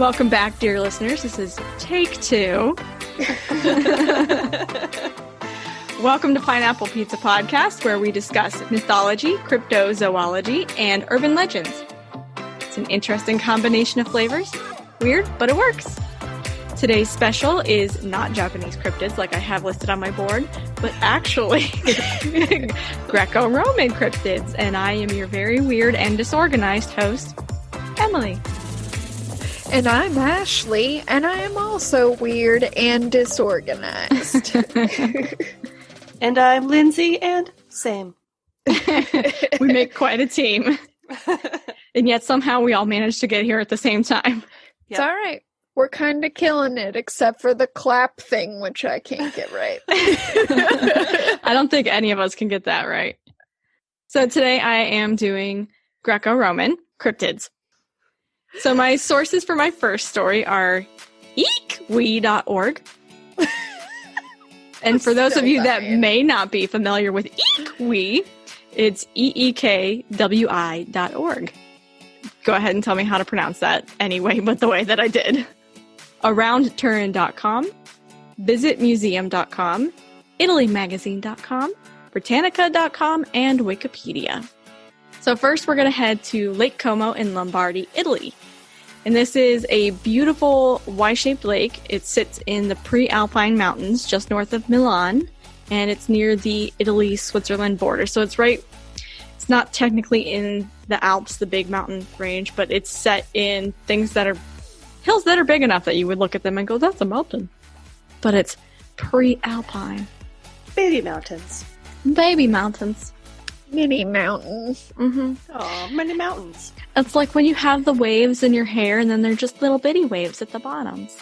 Welcome back, dear listeners. This is Take Two. Welcome to Pineapple Pizza Podcast, where we discuss mythology, cryptozoology, and urban legends. It's an interesting combination of flavors. Weird, but it works. Today's special is not Japanese cryptids like I have listed on my board, but actually greco-roman cryptids. And I am your very weird and disorganized host, Emily. And I'm Ashley, and I am also weird and disorganized. And I'm Lindsay, and same. We make quite a team. And yet somehow we all managed to get here at the same time. It's all right. We're kind of killing it, except for the clap thing, which I can't get right. I don't think any of us can get that right. So today I am doing Greco-Roman cryptids. So my sources for my first story are eekwe.org. And for those of you that may not be familiar with eekwe, it's eekwi.org. Go ahead and tell me how to pronounce that anyway, but the way that I did. AroundTurin.com, VisitMuseum.com, ItalyMagazine.com, Britannica.com, and Wikipedia. So first we're going to head to Lake Como in Lombardy, Italy. And this is a beautiful Y-shaped lake. It sits in the pre-Alpine mountains just north of Milan, and it's near the Italy-Switzerland border. So it's not technically in the Alps, the big mountain range, but it's set in hills that are big enough that you would look at them and go, that's a mountain. But it's pre-Alpine. Baby mountains. Baby mountains. Mini mountains. Mm-hmm. Oh, many mountains. It's like when you have the waves in your hair and then they're just little bitty waves at the bottoms.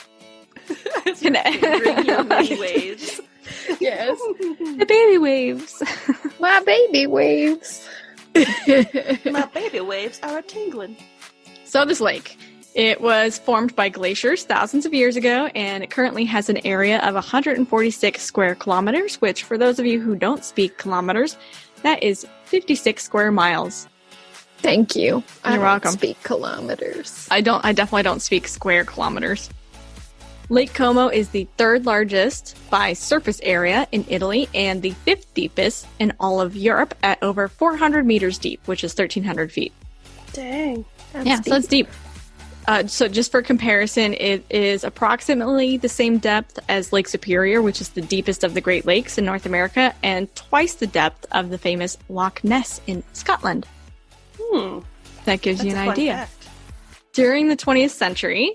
Bring your many waves. Yes. The baby waves. My baby waves. My baby waves are a-tingling. So this lake, it was formed by glaciers thousands of years ago, and it currently has an area of 146 square kilometers, which for those of you who don't speak kilometers, that is 56 square miles. Thank you. You're welcome. I don't speak kilometers. I definitely don't speak square kilometers. Lake Como is the third largest by surface area in Italy and the fifth deepest in all of Europe at over 400 meters deep, which is 1,300 feet. Dang. So it's deep. So just for comparison, it is approximately the same depth as Lake Superior, which is the deepest of the Great Lakes in North America, and twice the depth of the famous Loch Ness in Scotland. That gives you an idea. Fact. During the 20th century,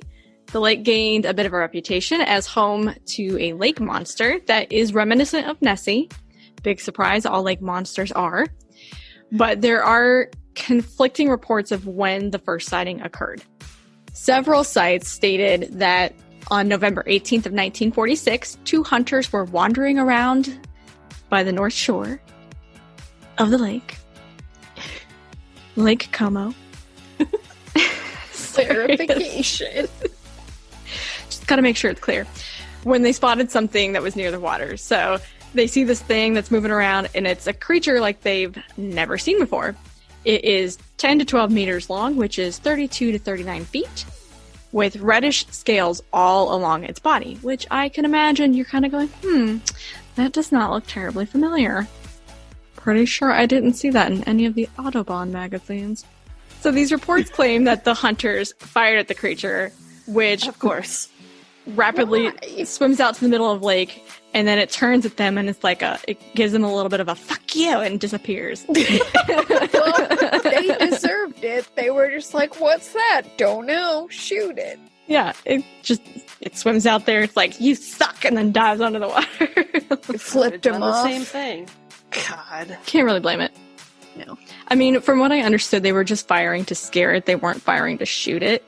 the lake gained a bit of a reputation as home to a lake monster that is reminiscent of Nessie. Big surprise, all lake monsters are. But there are conflicting reports of when the first sighting occurred. Several sites stated that on November 18th of 1946, two hunters were wandering around by the north shore of the lake. Lake Como. Clarification. Just gotta make sure it's clear. When they spotted something that was near the water. So they see this thing that's moving around, and it's a creature like they've never seen before. It is 10 to 12 meters long, which is 32 to 39 feet, with reddish scales all along its body, which I can imagine you're kind of going, that does not look terribly familiar. Pretty sure I didn't see that in any of the Autobahn magazines. So these reports claim that the hunters fired at the creature, which, of course, rapidly swims out to the middle of the lake, and then it turns at them, and it's like it gives them a little bit of a fuck you, and disappears. Well, they deserved it. They were just like, what's that? Don't know. Shoot it. Yeah, it swims out there. It's like, you suck, and then dives under the water. It flipped him off. The same thing. God. Can't really blame it. No. I mean, from what I understood, they were just firing to scare it. They weren't firing to shoot it.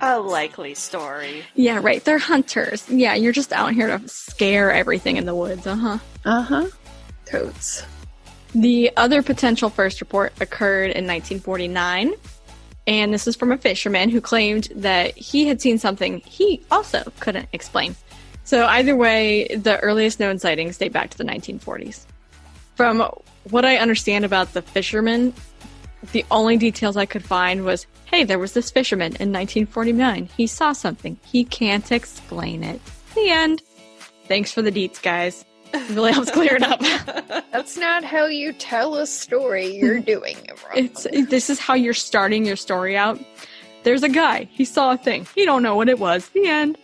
A likely story. Yeah, right. They're hunters. Yeah, you're just out here to scare everything in the woods. Totes. The other potential first report occurred in 1949. And this is from a fisherman who claimed that he had seen something he also couldn't explain. So either way, the earliest known sightings date back to the 1940s. From what I understand about the fisherman, The only details I could find was, hey, there was this fisherman in 1949. He saw something. He can't explain it. The end. Thanks for the deets, guys. It really helps clear it up. That's not how you tell a story. You're doing it wrong. This is how you're starting your story out. There's a guy. He saw a thing. He don't know what it was. The end.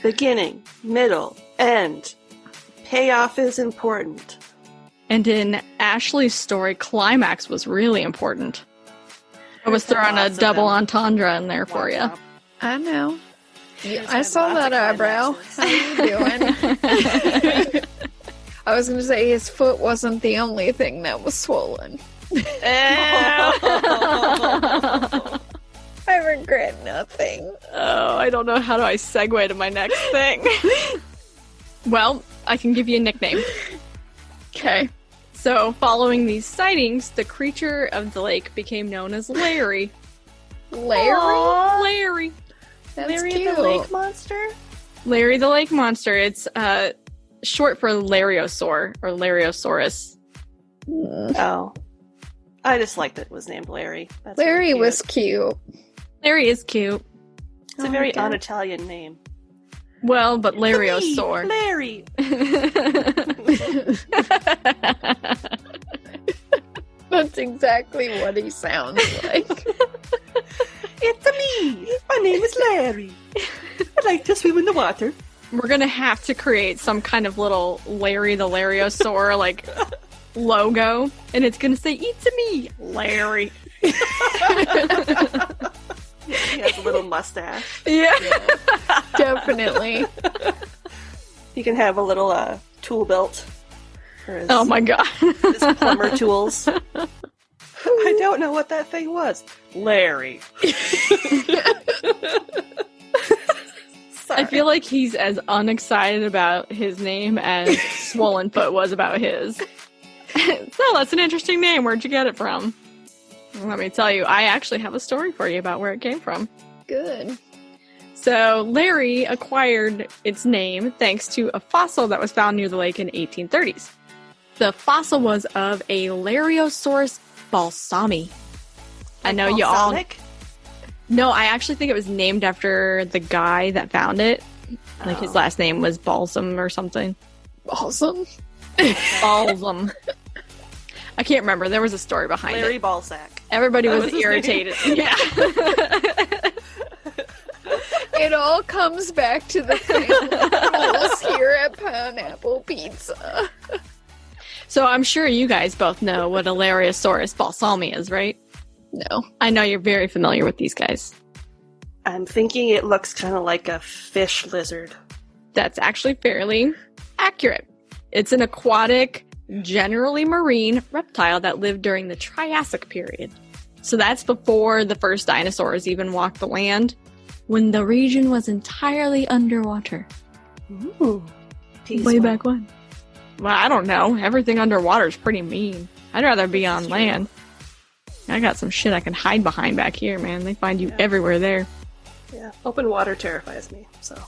Beginning, middle, end. Payoff is important. And in Ashley's story, climax was really important. I was throwing a double entendre in there for you. I know. I had saw lots that of eyebrow. climaxes. How you doing? I was going to say his foot wasn't the only thing that was swollen. I regret nothing. Oh, I don't know how do I segue to my next thing. Well, I can give you a nickname. Okay. So, following these sightings, the creature of the lake became known as Larry. Larry? Aw. Larry. That's Larry cute. the lake monster? Larry the lake monster. It's short for Lariosaur or Lariosaurus. Oh. I just liked that it was named Larry. That's Larry really was cute. cute. Larry is cute. It's a very un-Italian name. Well, but Lariosaur. Larry! That's exactly what he sounds like. It's me! My name is Larry. I like to swim in the water. We're gonna have to create some kind of little Larry the Lariosaur, like, logo. And it's gonna say, "It's me, Larry." He has a little mustache. Yeah. Definitely. He can have a little tool belt for his, Oh my god. his plumber tools. I don't know what that thing was. Larry. I feel like he's as unexcited about his name as Swollen Foot was about his. So that's an interesting name. Where'd you get it from? Let me tell you, I actually have a story for you about where it came from. Good. So Larry acquired its name thanks to a fossil that was found near the lake in 1830s. The fossil was of a Lariosaurus balsami. I know you all... Balsamic? No, I actually think it was named after the guy that found it. Like his last name was Balsam or something. Awesome. Balsam. I can't remember. There was a story behind Larry it. Ballsack. Everybody That was was his irritated. Yeah. It all comes back to the family rules here at Pineapple Pizza. So I'm sure you guys both know what a Lariosaurus balsami is, right? No. I know you're very familiar with these guys. I'm thinking it looks kind of like a fish lizard. That's actually fairly accurate. It's an aquatic, generally marine reptile that lived during the Triassic period. So that's before the first dinosaurs even walked the land, when the region was entirely underwater. Ooh. Way back when. Well, I don't know. Everything underwater is pretty mean. I'd rather be on land. I got some shit I can hide behind back here, man. They find you everywhere there. Yeah, open water terrifies me, so.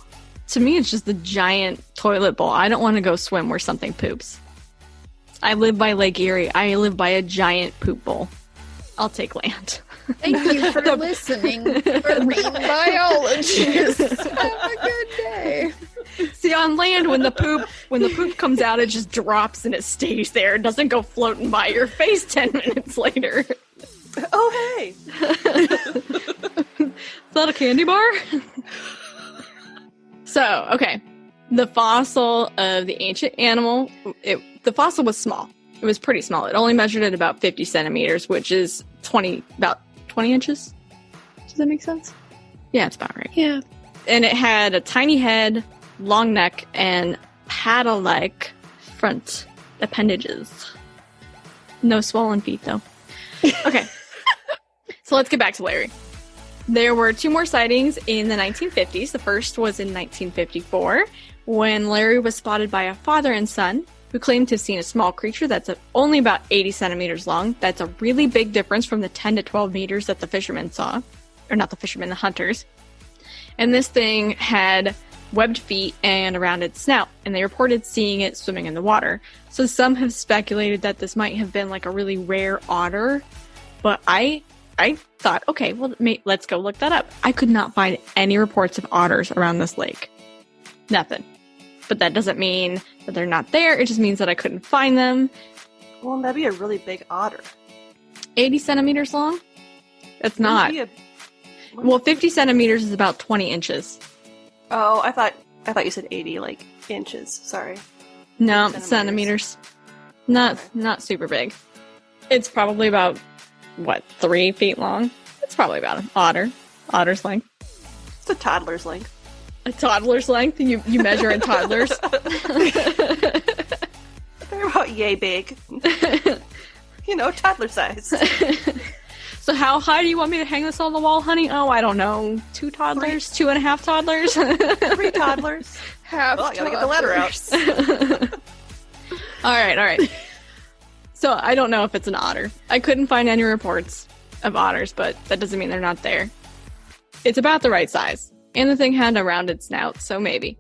To me, it's just a giant toilet bowl. I don't want to go swim where something poops. I live by Lake Erie. I live by a giant poop bowl. I'll take land. Thank you for listening, marine biologists. Have a good day. See, on land, when the poop comes out, it just drops and it stays there. It doesn't go floating by your face 10 minutes later. Oh, hey! Is that a candy bar? So, okay. The fossil of the ancient animal, the fossil was small. It was pretty small. It only measured at about 50 centimeters, which is about 20 inches. Does that make sense? Yeah, it's about right. Yeah. And it had a tiny head, long neck, and paddle-like front appendages. No swollen feet, though. Okay. So let's get back to Larry. There were 2 more sightings in the 1950s. The first was in 1954, when Larry was spotted by a father and son who claimed to have seen a small creature that's only about 80 centimeters long. That's a really big difference from the 10 to 12 meters that the fishermen saw. Or not the fishermen, the hunters. And this thing had webbed feet and a rounded snout, and they reported seeing it swimming in the water. So some have speculated that this might have been like a really rare otter But I thought, okay, well, let's go look that up. I could not find any reports of otters around this lake. Nothing. But that doesn't mean that they're not there. It just means that I couldn't find them. Well, that'd be a really big otter. 80 centimeters long? It's not. Well, 50 centimeters is about 20 inches. Oh, I thought you said 80, like, inches. Sorry. No, centimeters. Not super big. It's probably about, 3 feet long? It's probably about an otter's length. It's a toddler's length. A toddler's length? You measure in toddlers? They're about yay big. Toddler size. So how high do you want me to hang this on the wall, honey? Oh, I don't know. 2 toddlers? 2.5 toddlers? 3 toddlers. Half I gotta get the letter out. All right. So I don't know if it's an otter. I couldn't find any reports of otters, but that doesn't mean they're not there. It's about the right size. And the thing had a rounded snout, so maybe.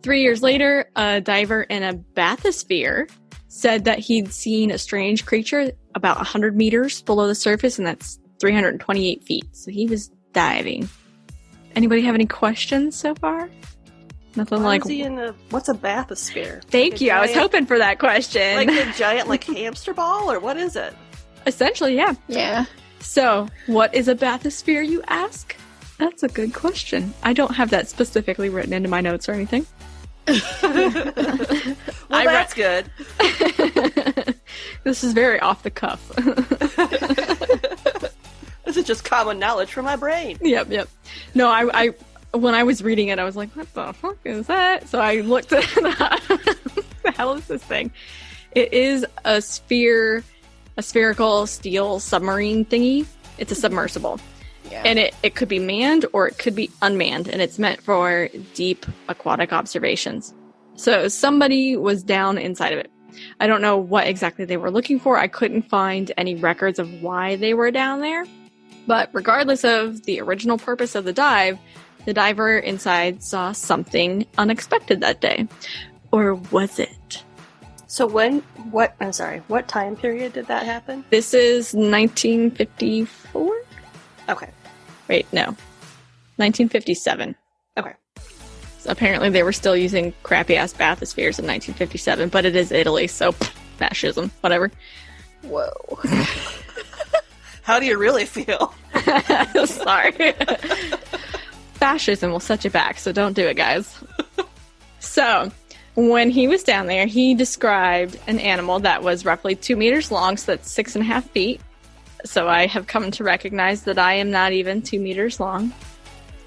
3 years later, a diver in a bathysphere said that he'd seen a strange creature about 100 meters below the surface, and that's 328 feet. So he was diving. Anybody have any questions so far? Nothing like... what's a bathysphere? Thank you. I was hoping for that question. Like a giant, hamster ball, or what is it? Essentially, yeah. Yeah. So, what is a bathysphere, you ask? That's a good question. I don't have that specifically written into my notes or anything. Well, that's good. This is very off the cuff. This is just common knowledge from my brain. Yep. No, I when I was reading it, I was like, what the fuck is that? So I looked at what the hell is this thing? It is a spherical steel submarine thingy. It's a submersible. Yeah. And it could be manned or it could be unmanned, and it's meant for deep aquatic observations. So somebody was down inside of it. I don't know what exactly they were looking for. I couldn't find any records of why they were down there. But regardless of the original purpose of the dive, the diver inside saw something unexpected that day. Or was it? So what time period did that happen? This is 1954? Okay. Wait, no. 1957. Okay. So apparently they were still using crappy-ass bathyspheres in 1957, but it is Italy, so fascism, whatever. Whoa. How do you really feel? Sorry. Fascism will set you back, so don't do it, guys. So, when he was down there, he described an animal that was roughly 2 meters long, so that's 6.5 feet. So I have come to recognize that I am not even 2 meters long.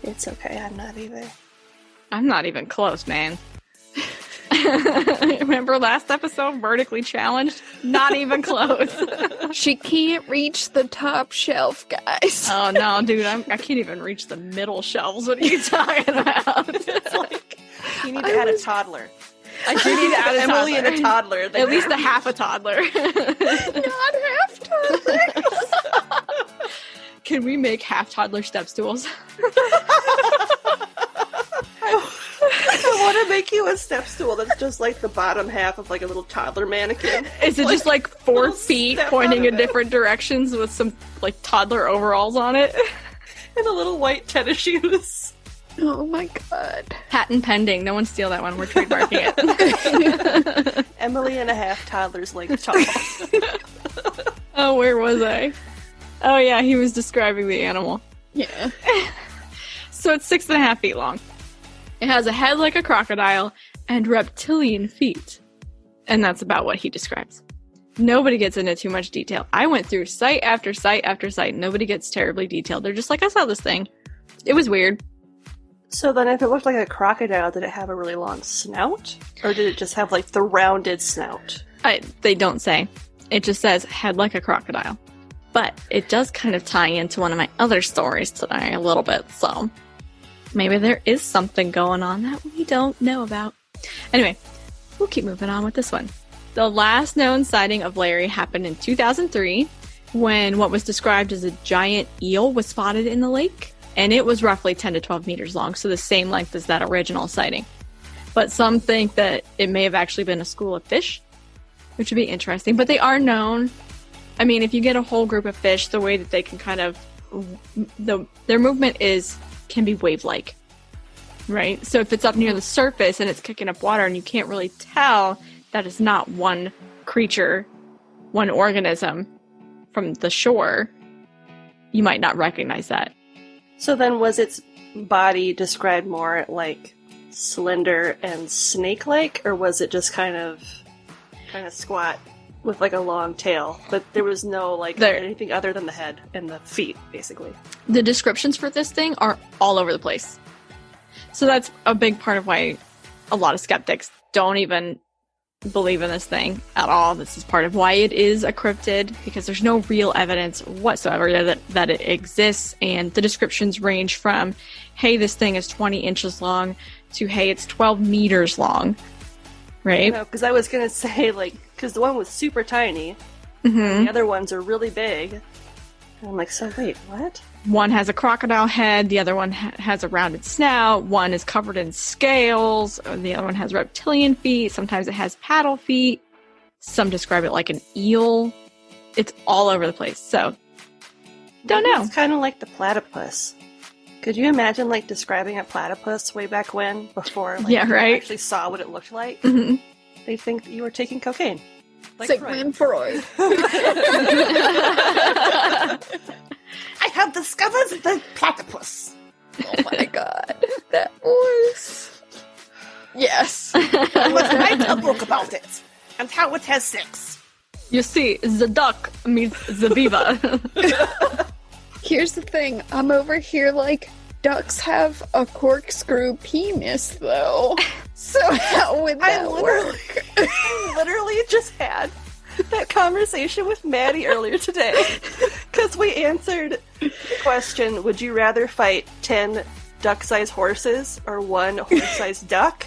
It's okay, I'm not either. I'm not even close, man. Remember last episode, vertically challenged? Not even close. She can't reach the top shelf, guys. Oh no, dude, I can't even reach the middle shelves. What are you talking about? It's like, you need to add a toddler. I do need to add a Emily toddler. and a toddler. At least a half a toddler. Not half toddler. Can we make half toddler step stools? I want to make you a step stool that's just like the bottom half of like a little toddler mannequin. Is it just like 4 feet pointing in it. different directions with some like toddler overalls on it? And a little white tennis shoes. Oh my god. Patent pending. No one steal that one. We're trademarking it. Emily and a half toddler's like tall. Oh, where was I? Oh yeah, he was describing the animal. Yeah. So it's 6.5 feet long. It has a head like a crocodile and reptilian feet. And that's about what he describes. Nobody gets into too much detail. I went through site after site after site. Nobody gets terribly detailed. They're just like, I saw this thing. It was weird. So then if it looked like a crocodile, did it have a really long snout? Or did it just have like the rounded snout? They don't say. It just says head like a crocodile. But it does kind of tie into one of my other stories today a little bit, so maybe there is something going on that we don't know about. Anyway, we'll keep moving on with this one. The last known sighting of Larry happened in 2003 when what was described as a giant eel was spotted in the lake, and it was roughly 10 to 12 meters long, so the same length as that original sighting. But some think that it may have actually been a school of fish, which would be interesting. But they are known, I mean, if you get a whole group of fish, the way that they can kind of their movement can be wave-like, right? So if it's up near the surface and it's kicking up water and you can't really tell that it's not one creature, one organism from the shore, you might not recognize that. So then was its body described more like slender and snake-like, or was it just kind of squat with like a long tail, but there was no anything other than the head and the feet, basically? The descriptions for this thing are all over the place. So that's a big part of why a lot of skeptics don't even believe in this thing at all. This is part of why it is a cryptid, because there's no real evidence whatsoever that it exists, and the descriptions range from, hey, this thing is 20 inches long, to, hey, it's 12 meters long, right? No, because I was going to say, because the one was super tiny, and the other ones are really big, and I'm like, so wait, what? One has a crocodile head, the other one has a rounded snout, one is covered in scales, the other one has reptilian feet, sometimes it has paddle feet, some describe it like an eel. It's all over the place, so don't know. It's kind of like the platypus. Could you imagine describing a platypus way back when, before you actually saw what it looked like? Mm-hmm. They think that you were taking cocaine. Like Sigmund Freud. I have discovered the platypus. Oh my god. That voice. Yes. I must write a book about it, and how it has sex. You see, the duck meets the beaver. Here's the thing. I'm over here ducks have a corkscrew penis, though. So how would that work? I literally just had that conversation with Maddie earlier today, because we answered the question, would you rather fight 10 duck-sized horses or one horse-sized duck?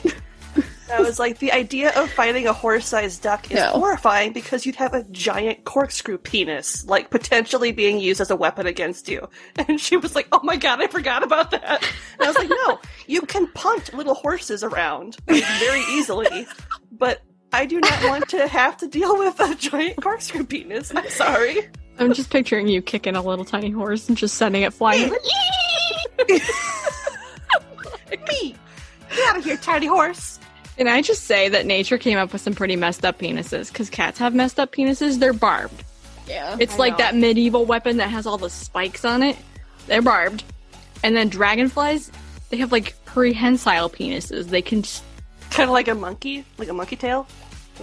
I was like, the idea of fighting a horse-sized duck is horrifying, because you'd have a giant corkscrew penis, potentially being used as a weapon against you. And she was like, oh my god, I forgot about that. And I was like, no, you can punt little horses around very easily, but I do not want to have to deal with a giant corkscrew penis. I'm sorry. I'm just picturing you kicking a little tiny horse and just sending it flying. Me! Get out of here, tiny horse! And I just say that nature came up with some pretty messed up penises, because cats have messed up penises. They're barbed. Yeah. It's like that medieval weapon that has all the spikes on it. They're barbed. And then dragonflies, they have prehensile penises. They can kind of like a monkey tail.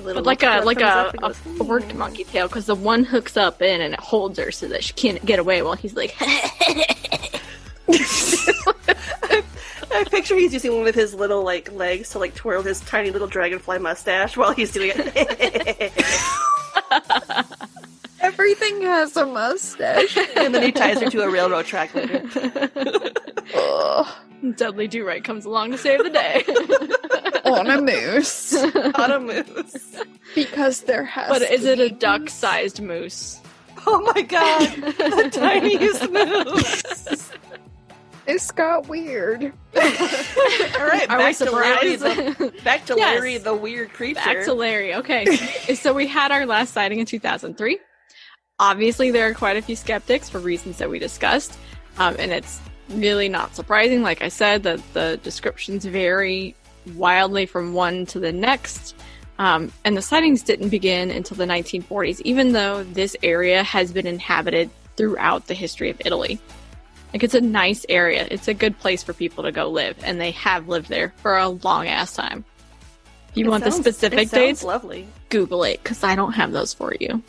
But like a forked monkey tail, because the one hooks up in and it holds her so that she can't get away while he's like. I picture he's using one of his little legs to twirl his tiny little dragonfly mustache while he's doing it. Everything has a mustache. And then he ties her to a railroad track later. Dudley Do-Right comes along to save the day. On a moose. On a moose. Because there has But is it a moose. duck-sized moose? Oh my god! The tiniest moose! This got weird. Alright, back to Larry the weird creature. Back to Larry, okay. So we had our last sighting in 2003. Obviously, there are quite a few skeptics for reasons that we discussed. And it's really not surprising, like I said, that the descriptions vary wildly from one to the next. And the sightings didn't begin until the 1940s, even though this area has been inhabited throughout the history of Italy. It's a nice area. It's a good place for people to go live, and they have lived there for a long-ass time. If you want the specific dates, lovely. Google it, because I don't have those for you.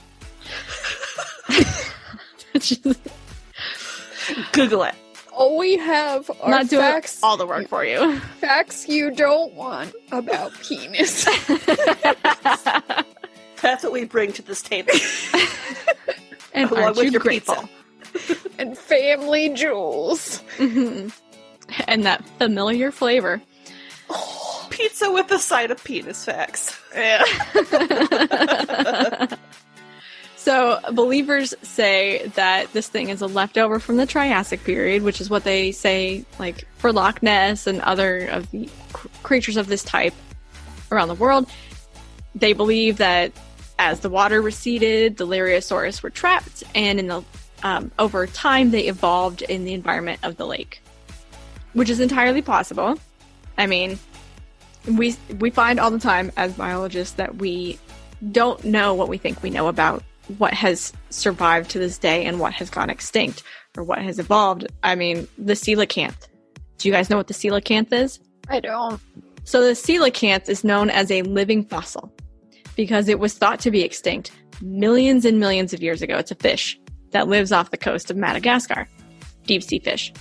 Google it. All we have are Not doing facts, all the work for you. facts you don't want about penis. That's what we bring to this table. And along aren't with you your grateful? pizza. And family jewels. Mm-hmm. And that familiar flavor. Pizza with a side of penis facts. Yeah. So, believers say that this thing is a leftover from the Triassic period, which is what they say, for Loch Ness and other of the creatures of this type around the world. They believe that As the water receded, the Lariosaurus were trapped, and over time they evolved in the environment of the lake, which is entirely possible. I mean, we find all the time as biologists that we don't know what we think we know about what has survived to this day and what has gone extinct or what has evolved. I mean, the coelacanth. Do you guys know what the coelacanth is? I don't. So the coelacanth is known as a living fossil because it was thought to be extinct millions and millions of years ago. It's a fish that lives off the coast of Madagascar. Deep sea fish.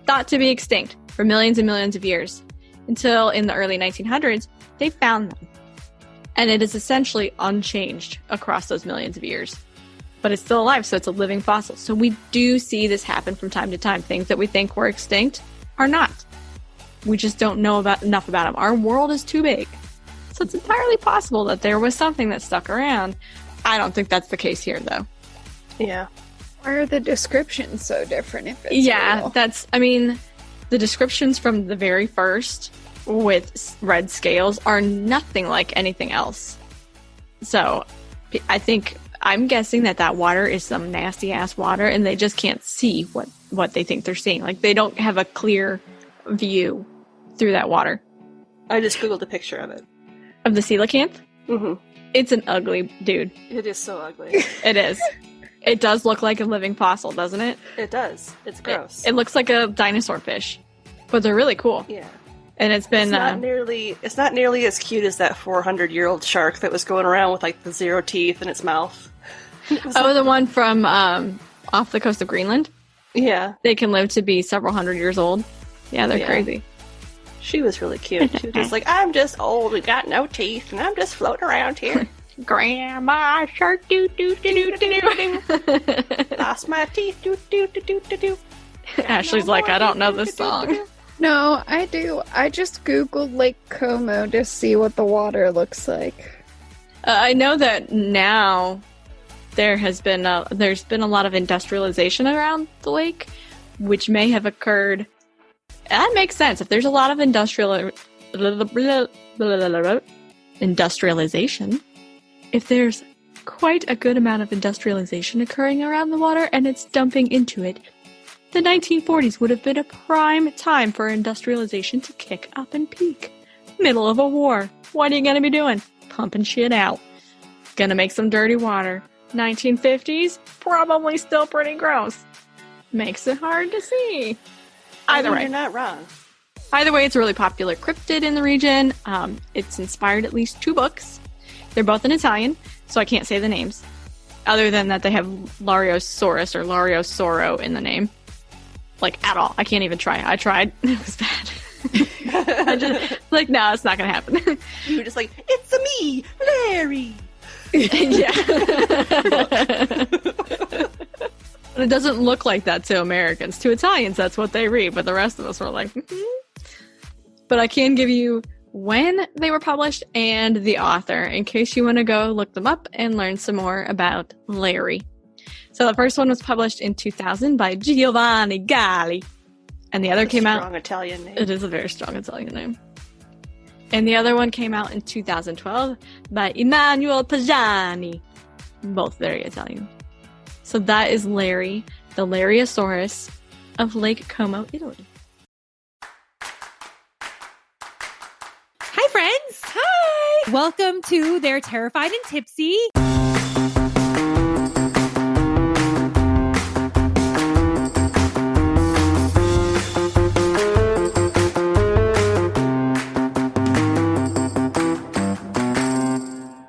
Thought to be extinct for millions and millions of years until in the early 1900s, they found them. And it is essentially unchanged across those millions of years. But it's still alive, so it's a living fossil. So we do see this happen from time to time. Things that we think were extinct are not. We just don't know enough about them. Our world is too big. So it's entirely possible that there was something that stuck around. I don't think that's the case here, though. Yeah. Why are the descriptions so different if it's real? The descriptions from the very first with red scales are nothing like anything else. So I'm guessing that water is some nasty ass water and they just can't see what they think they're seeing. Like they don't have a clear view through that water. I just googled a picture of it. Of the coelacanth? Mm-hmm. It's an ugly dude. It is so ugly. It is. It does look like a living fossil, doesn't it? It does. It's gross. It looks like a dinosaur fish, but they're really cool. Yeah. And it's been it's not nearly as cute as that 400-year-old shark that was going around with like the 0 teeth in its mouth. The one from off the coast of Greenland? Yeah. They can live to be several hundred years old. Yeah, they're crazy. She was really cute. She was just like, I'm just old and got no teeth, and I'm just floating around here. Grandma shark doo doo doo doo doo doo. Lost my teeth doo doo doo doo doo doo. Ashley's like, I don't know this song. No, I do. I just googled Lake Como to see what the water looks like. I know that now there's been a lot of industrialization around the lake, which may have occurred. That makes sense. If there's a lot of industrialization, if there's quite a good amount of industrialization occurring around the water and it's dumping into it, the 1940s would have been a prime time for industrialization to kick up and peak. Middle of a war. What are you gonna be doing? Pumping shit out. Gonna make some dirty water. 1950s? Probably still pretty gross. Makes it hard to see. Either way. You're not wrong. Either way, it's a really popular cryptid in the region. It's inspired at least 2 books. They're both in Italian, so I can't say the names. Other than that they have Lariosaurus or Lariosauro in the name. Like, at all. I can't even try. I tried. It was bad. I just, like, no, it's not going to happen. You were just like, it's me, Larry! Yeah. It doesn't look like that to Americans. To Italians, that's what they read, but the rest of us were like, But I can give you when they were published and the author, in case you want to go look them up and learn some more about Larry. So the first one was published in 2000 by Giovanni Galli. And the other came out... Strong Italian name. It is a very strong Italian name. And the other one came out in 2012 by Emanuele Pagani. Both very Italian. So that is Larry, the Lariosaurus of Lake Como, Italy. Hi, friends! Hi! Welcome to They're Terrified and Tipsy.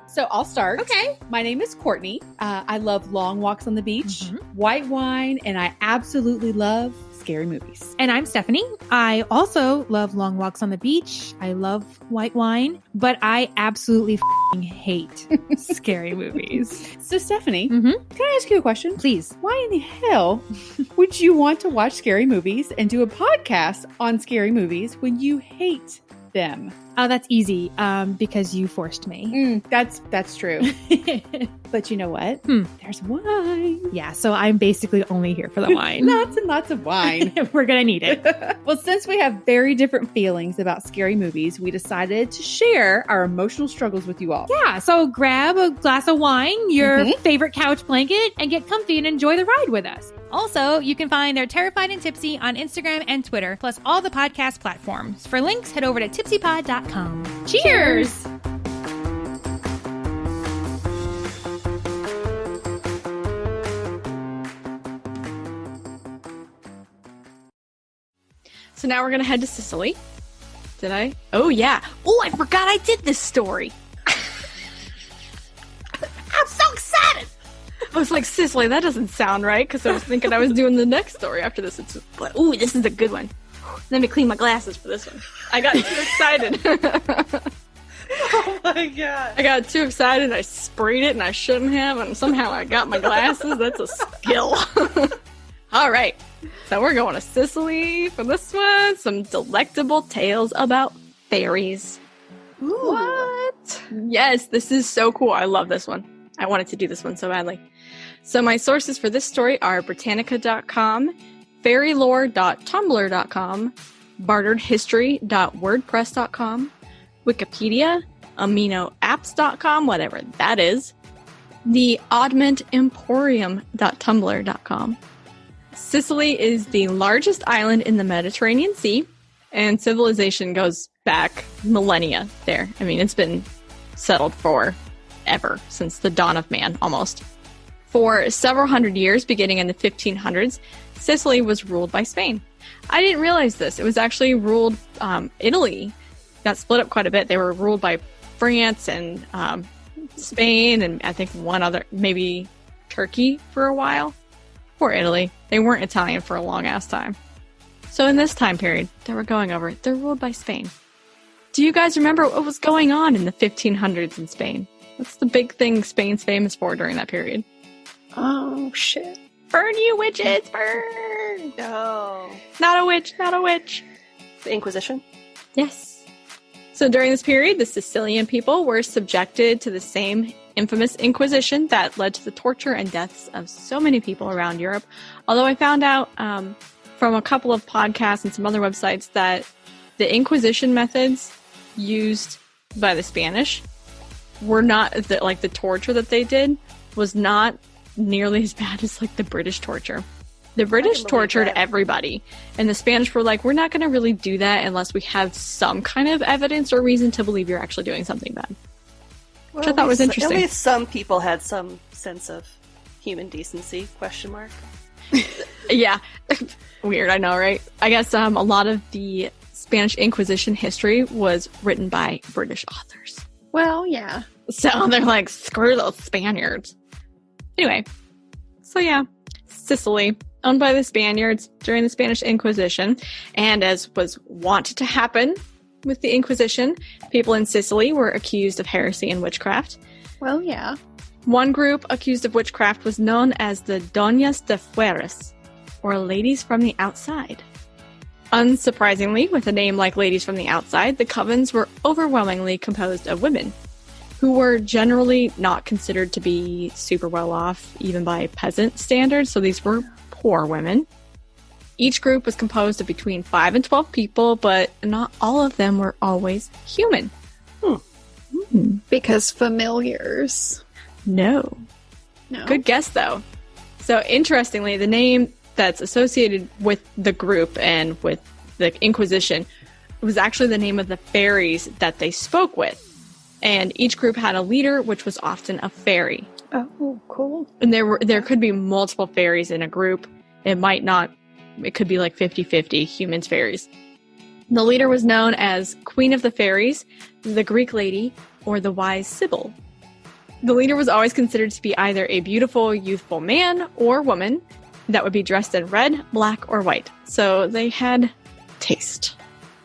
So I'll start. Okay. My name is Courtney. I love long walks on the beach, white wine, and I absolutely love scary movies. And I'm Stephanie. I also love long walks on the beach. I love white wine, but I absolutely hate scary movies. So Stephanie, Mhm. can I ask you a question? Please. Why in the hell would you want to watch scary movies and do a podcast on scary movies when you hate them? Oh, that's easy. Because you forced me. That's true. But you know what? There's wine. Yeah, so I'm basically only here for the wine. Lots and lots of wine. We're gonna need it. Well, since we have very different feelings about scary movies, we decided to share our emotional struggles with you all. Yeah, so grab a glass of wine, your favorite couch blanket, and get comfy and enjoy the ride with us. Also, you can find They're Terrified and Tipsy on Instagram and Twitter, plus all the podcast platforms. For links, head over to tipsypod.com. Cheers! So now we're going to head to Sicily. Did I? Oh, yeah. Oh, I forgot I did this story. I'm so excited. I was like, Sicily, that doesn't sound right, because I was thinking I was doing the next story after this. It's like, ooh, this is a good one. Let me clean my glasses for this one. I got too excited. Oh my god. I got too excited. I sprayed it and I shouldn't have, and somehow I got my glasses. That's a skill. All right. So we're going to Sicily for this one. Some delectable tales about fairies. Ooh. What? Yes, this is so cool. I love this one. I wanted to do this one so badly. So my sources for this story are Britannica.com, fairylore.tumblr.com, barteredhistory.wordpress.com, Wikipedia, aminoapps.com, whatever that is, the oddmentemporium.tumblr.com. Sicily is the largest island in the Mediterranean Sea, and civilization goes back millennia there. I mean, it's been settled forever, since the dawn of man, almost. For several hundred years, beginning in the 1500s, Sicily was ruled by Spain. I didn't realize this. It was actually ruled, Italy got split up quite a bit. They were ruled by France and Spain, and I think one other, maybe Turkey for a while. Poor Italy. They weren't Italian for a long ass time. So in this time period that we're going over, they're ruled by Spain. Do you guys remember what was going on in the 1500s in Spain? What's the big thing Spain's famous for during that period? Oh, shit. Burn, you witches! Burn! No. Not a witch, not a witch. The Inquisition? Yes. So during this period, the Sicilian people were subjected to the same infamous Inquisition that led to the torture and deaths of so many people around Europe. Although I found out from a couple of podcasts and some other websites that the Inquisition methods used by the Spanish were not, the torture that they did was not nearly as bad as the British torture. The British tortured everybody, and the Spanish were like, we're not going to really do that unless we have some kind of evidence or reason to believe you're actually doing something bad. Which I thought was interesting. At least some people had some sense of human decency, ? Yeah. Weird, I know, right? I guess a lot of the Spanish Inquisition history was written by British authors. Well, yeah. So they're like, screw those Spaniards. Anyway, so yeah, Sicily, owned by the Spaniards during the Spanish Inquisition, and as was wont to happen with the Inquisition, people in Sicily were accused of heresy and witchcraft. Well, yeah. One group accused of witchcraft was known as the Donas de Fueras, or Ladies from the Outside. Unsurprisingly, with a name like Ladies from the Outside, the covens were overwhelmingly composed of women, who were generally not considered to be super well off, even by peasant standards, so these were poor women. Each group was composed of between 5 and 12 people, but not all of them were always human. Because familiars. No. No. Good guess, though. So, interestingly, the name that's associated with the group and with the Inquisition was actually the name of the fairies that they spoke with. And each group had a leader, which was often a fairy. Oh, cool. And there could be multiple fairies in a group. It could be like 50-50 humans, fairies. The leader was known as Queen of the Fairies, the Greek Lady, or the Wise Sibyl. The leader was always considered to be either a beautiful, youthful man or woman that would be dressed in red, black, or white. So they had taste.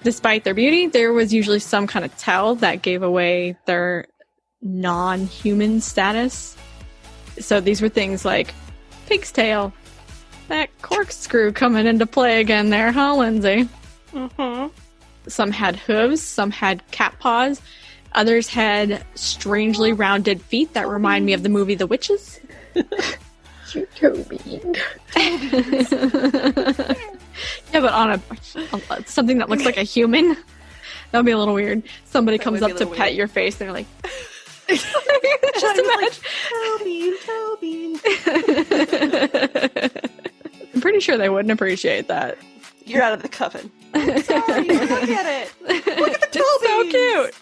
Despite their beauty, there was usually some kind of tell that gave away their non-human status. So these were things like pig's tail, that corkscrew coming into play again there, huh, Lindsay? Mm-hmm. Some had hooves, some had cat paws, others had strangely rounded feet that remind me of the movie The Witches. You Toby. Yeah, but on something that looks like a human. That would be a little weird. Somebody comes up to pet your face, and they're like, just imagine. Toby. I'm pretty sure they wouldn't appreciate that. You're out of the coven. Sorry, look at it. Look at the Toby. It's so cute.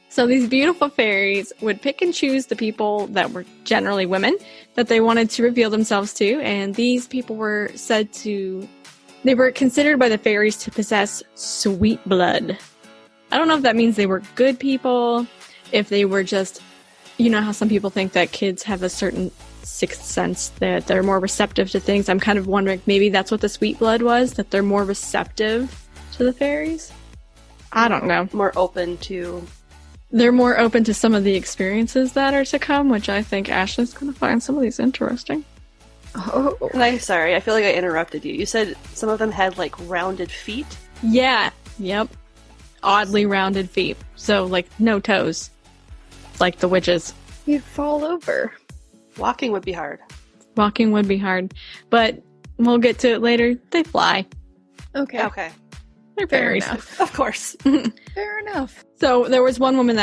So these beautiful fairies would pick and choose the people that were generally women that they wanted to reveal themselves to, and these people were they were considered by the fairies to possess sweet blood. I don't know if that means they were good people, if they were just, you know how some people think that kids have a certain sixth sense, that they're more receptive to things. I'm kind of wondering, maybe that's what the sweet blood was, that they're more receptive to the fairies? I don't know. More open to... They're more open to some of the experiences that are to come, which I think Ashley's going to find some of these interesting. Oh. And I'm sorry, I feel like I interrupted you. You said some of them had, like, rounded feet? Yeah. Yep. Oddly rounded feet. So, like, no toes. Like the witches. You'd fall over. Walking would be hard. Walking would be hard. But we'll get to it later. They fly. Okay. Okay. They're Fair fairies. enough. Of course. Fair enough. So there was one woman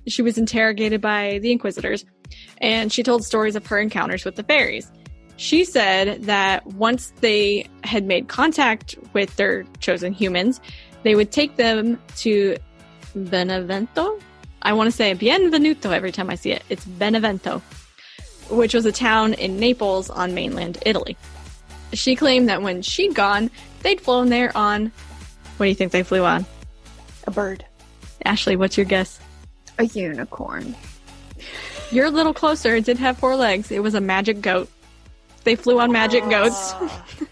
she was interrogated by the Inquisitors, and she told stories of her encounters with the fairies. She said that once they had made contact with their chosen humans, they would take them to Benevento. I want to say Bienvenuto every time I see it. It's Benevento, which was a town in Naples on mainland Italy. She claimed that when she'd gone, they'd flown there on... What do you think they flew on? A bird. Ashley, what's your guess? A unicorn. You're a little closer. It did have 4 legs. It was a magic goat. They flew on magic goats.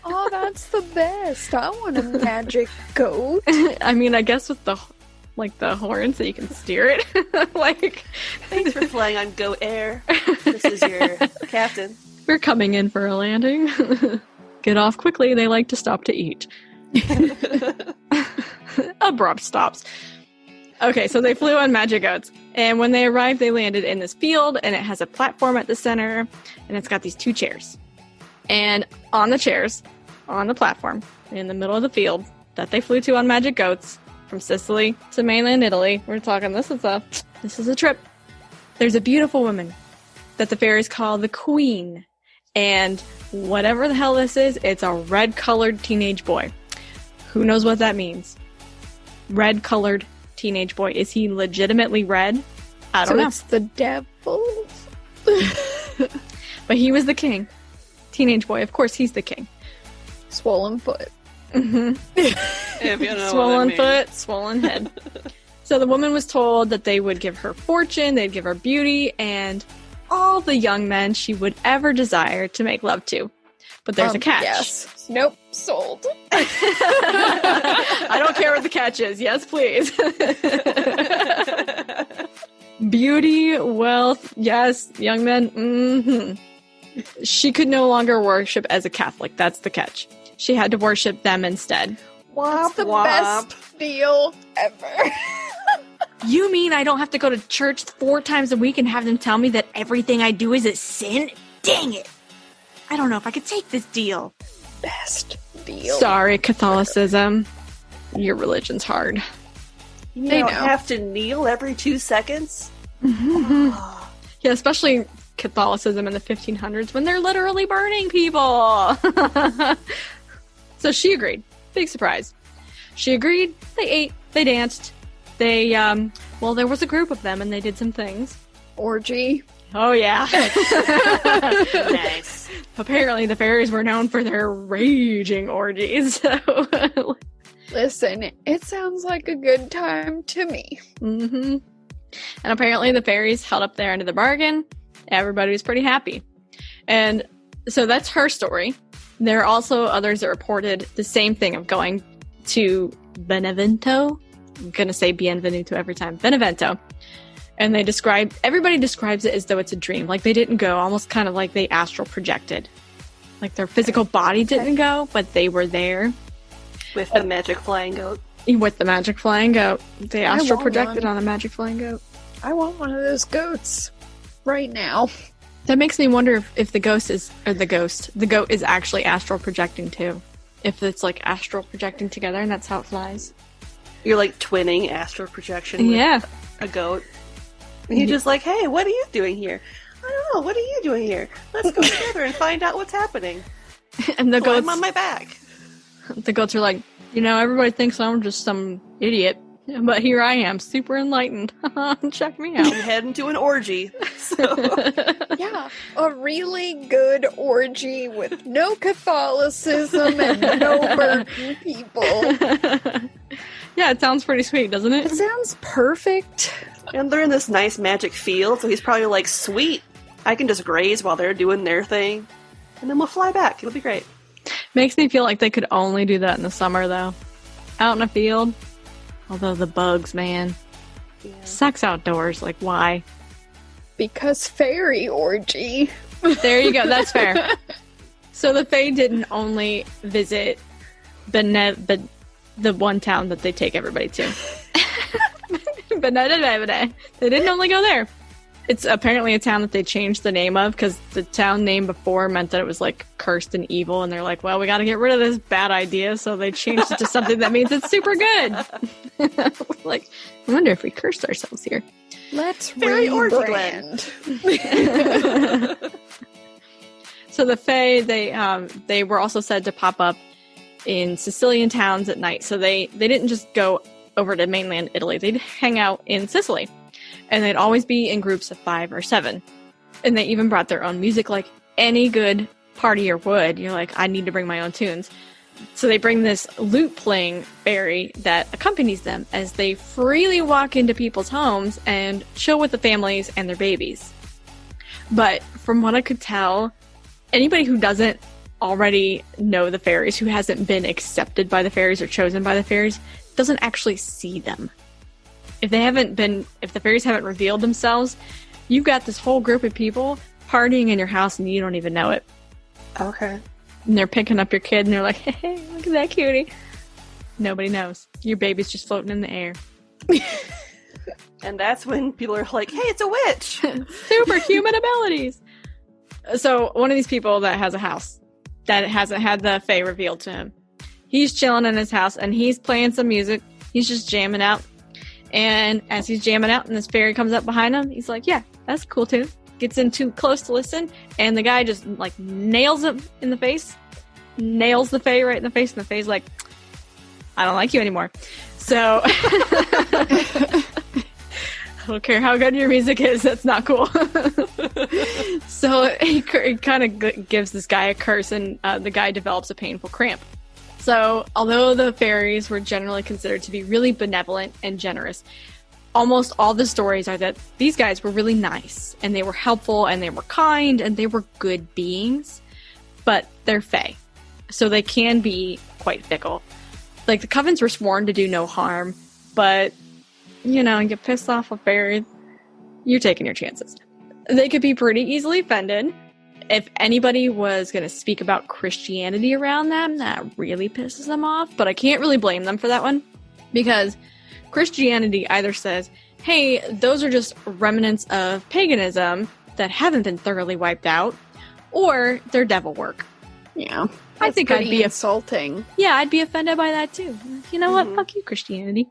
Oh, that's the best. I want a magic goat. I mean, I guess with the horns that you can steer it. Thanks for flying on Goat Air. This is your captain. We're coming in for a landing. Get off quickly. They like to stop to eat. Abrupt stops. Okay, so they flew on magic goats, and when they arrived, they landed in this field, and it has a platform at the center, and it's got these 2 chairs. And on the chairs, on the platform, in the middle of the field that they flew to on magic goats, from Sicily to mainland Italy, we're talking, this is a trip. There's a beautiful woman that the fairies call the Queen, and whatever the hell this is, it's a red-colored teenage boy. Who knows what that means? Red-colored teenage boy. Is he legitimately red? I don't know. It's the devil. But he was the king. Teenage boy. Of course, he's the king. Swollen foot. Mm-hmm. If you know Swollen what I mean. foot, swollen head. So the woman was told that they would give her fortune, they'd give her beauty, and all the young men she would ever desire to make love to. But there's a catch. Yes. Nope. Sold. I don't care what the catch is. Yes, please. Beauty, wealth, yes, young men. Mm-hmm. She could no longer worship as a Catholic. That's the catch. She had to worship them instead. That's the best deal ever. You mean I don't have to go to church 4 times a week and have them tell me that everything I do is a sin? Dang it! I don't know if I could take this deal. Best deal. Sorry, Catholicism. Your religion's hard. You I don't know. have to kneel every 2 seconds? Yeah, especially Catholicism in the 1500s when they're literally burning people. So she agreed. Big surprise. She agreed. They ate. They danced. They, there was a group of them and they did some things. Orgy. Oh, yeah. Nice. Apparently the fairies were known for their raging orgies. So. Listen, it sounds like a good time to me. Mm-hmm. And apparently the fairies held up their end of the bargain. Everybody was pretty happy. And so that's her story. There are also others that reported the same thing of going to Benevento. I'm going to say Bienvenuto every time. Benevento. And everybody describes it as though it's a dream. Like they didn't go, almost kind of like they astral projected. Like their physical body didn't go, but they were there. With the magic flying goat. With the magic flying goat. They astral want projected one. on a magic flying goat. I want one of those goats right now. That makes me wonder if the goat is actually astral projecting too. If it's like astral projecting together and that's how it flies. You're like twinning astral projection with a goat. And you're just like, hey, what are you doing here? I don't know, what are you doing here? Let's go together and find out what's happening. And the goats I'm on my back. The goats are like, everybody thinks I'm just some idiot. But here I am, super enlightened. Check me out. You're heading to an orgy. So Yeah, a really good orgy with no Catholicism and no burden people. Yeah, it sounds pretty sweet, doesn't It it? sounds perfect. and they're in this nice magic field, so he's probably like, sweet, I can just graze while they're doing their thing. And then we'll fly back. It'll be great. Makes me feel like they could only do that in the summer, though. Out in a field. Although the bugs, man. Yeah. Sucks outdoors. Like, why? Because fairy orgy. There you go. That's fair. So the Fae didn't only visit the one town that they take everybody to. They didn't only go there. It's apparently a town that they changed the name of because the town name before meant that it was like cursed and evil, and they're like, well, we got to get rid of this bad idea, so they changed it to something that means it's super good. Like, I wonder if we cursed ourselves here. Let's Fairy orgy rebrand. So the Fae, they were also said to pop up in Sicilian towns at night. So they didn't just go over to mainland Italy. They'd hang out in Sicily. And they'd always be in groups of 5 or 7. And they even brought their own music like any good partier would. You're like, I need to bring my own tunes. So they bring this lute-playing fairy that accompanies them as they freely walk into people's homes and chill with the families and their babies. But from what I could tell, anybody who doesn't already know the fairies, who hasn't been accepted by the fairies or chosen by the fairies, doesn't actually see them. If the fairies haven't revealed themselves, you've got this whole group of people partying in your house and you don't even know it. Okay. And they're picking up your kid and they're like, hey, look at that cutie. Nobody knows. Your baby's just floating in the air. And that's when people are like, hey, it's a witch! Superhuman abilities! So, one of these people that has a house that hasn't had the Fae revealed to him, he's chilling in his house and he's playing some music. He's just jamming out. And as he's jamming out and this fairy comes up behind him, he's like, yeah, that's a cool tune. Gets in too close to listen, and the guy just, like, nails him in the face. Nails the Fae right in the face, and the Fae's like, I don't like you anymore. So, I don't care how good your music is, that's not cool. So, he kind of gives this guy a curse, and the guy develops a painful cramp. So, although the fairies were generally considered to be really benevolent and generous, almost all the stories are that these guys were really nice, and they were helpful, and they were kind, and they were good beings, but they're Fae, so they can be quite fickle. Like, the covens were sworn to do no harm, but, you get pissed off a fairy, you're taking your chances. They could be pretty easily offended. If anybody was going to speak about Christianity around them, that really pisses them off. But I can't really blame them for that one. Because Christianity either says, hey, those are just remnants of paganism that haven't been thoroughly wiped out. Or they're devil work. Yeah. I think I'd be insulting. Yeah, I'd be offended by that too. You know what? Fuck you, Christianity.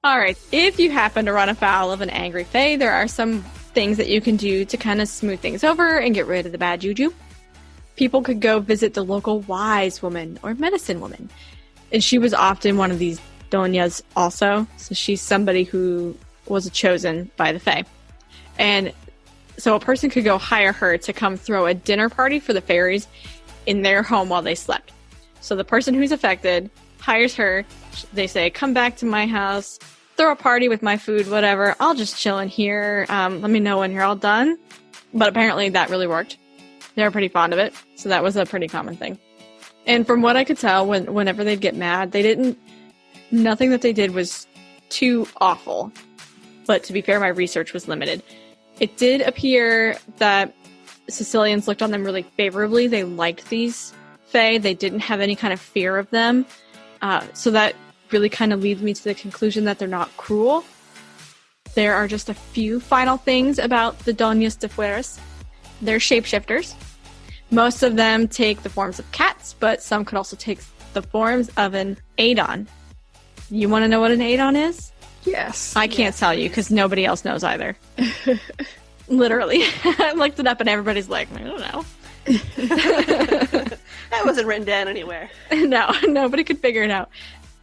Alright, if you happen to run afoul of an angry Fae, there are some things that you can do to kind of smooth things over and get rid of the bad juju. People could go visit the local wise woman or medicine woman. And she was often one of these donas also. So she's somebody who was chosen by the Fae. And so a person could go hire her to come throw a dinner party for the fairies in their home while they slept. So the person who's affected hires her. They say, come back to my house, throw a party with my food, whatever. I'll just chill in here. Let me know when you're all done. But apparently that really worked. They were pretty fond of it. So that was a pretty common thing. And from what I could tell, whenever they'd get mad, nothing that they did was too awful. But to be fair, my research was limited. It did appear that Sicilians looked on them really favorably. They liked these Fae. They didn't have any kind of fear of them. So that really kind of leads me to the conclusion that they're not cruel. There are just a few final things about the Donas de Fueras. They're shapeshifters. Most of them take the forms of cats, but some could also take the forms of an Adon. You want to know what an Adon is? Yes. I can't tell you because nobody else knows either. Literally. I looked it up and everybody's like, I don't know. That wasn't written down anywhere. No, nobody could figure it out.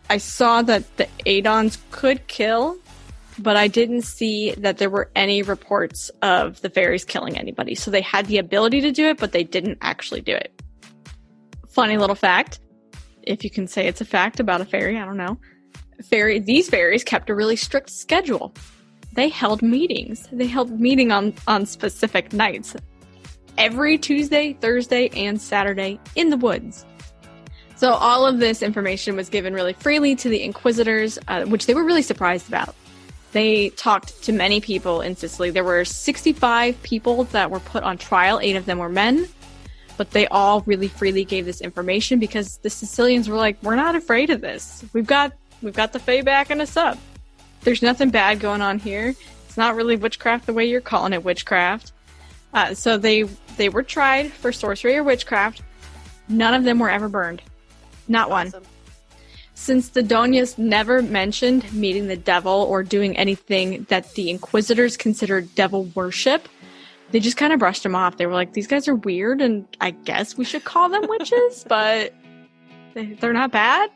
I saw that the Adons could kill, but I didn't see that there were any reports of the fairies killing anybody. So they had the ability to do it, but they didn't actually do it. Funny little fact, if you can say it's a fact about a fairy, I don't know. These fairies kept a really strict schedule. They held meetings. They held meeting on specific nights. Every Tuesday, Thursday, and Saturday in the woods. So all of this information was given really freely to the inquisitors, which they were really surprised about. They talked to many people in Sicily. There were 65 people that were put on trial. 8 of them were men. But they all really freely gave this information because the Sicilians were like, we're not afraid of this. We've got the Fae backing us up. There's nothing bad going on here. It's not really witchcraft the way you're calling it witchcraft. So they were tried for sorcery or witchcraft. None of them were ever burned. Not one. Since the Donas never mentioned meeting the devil or doing anything that the inquisitors considered devil worship, they just kind of brushed them off. They were like, these guys are weird, and I guess we should call them witches, but they're not bad.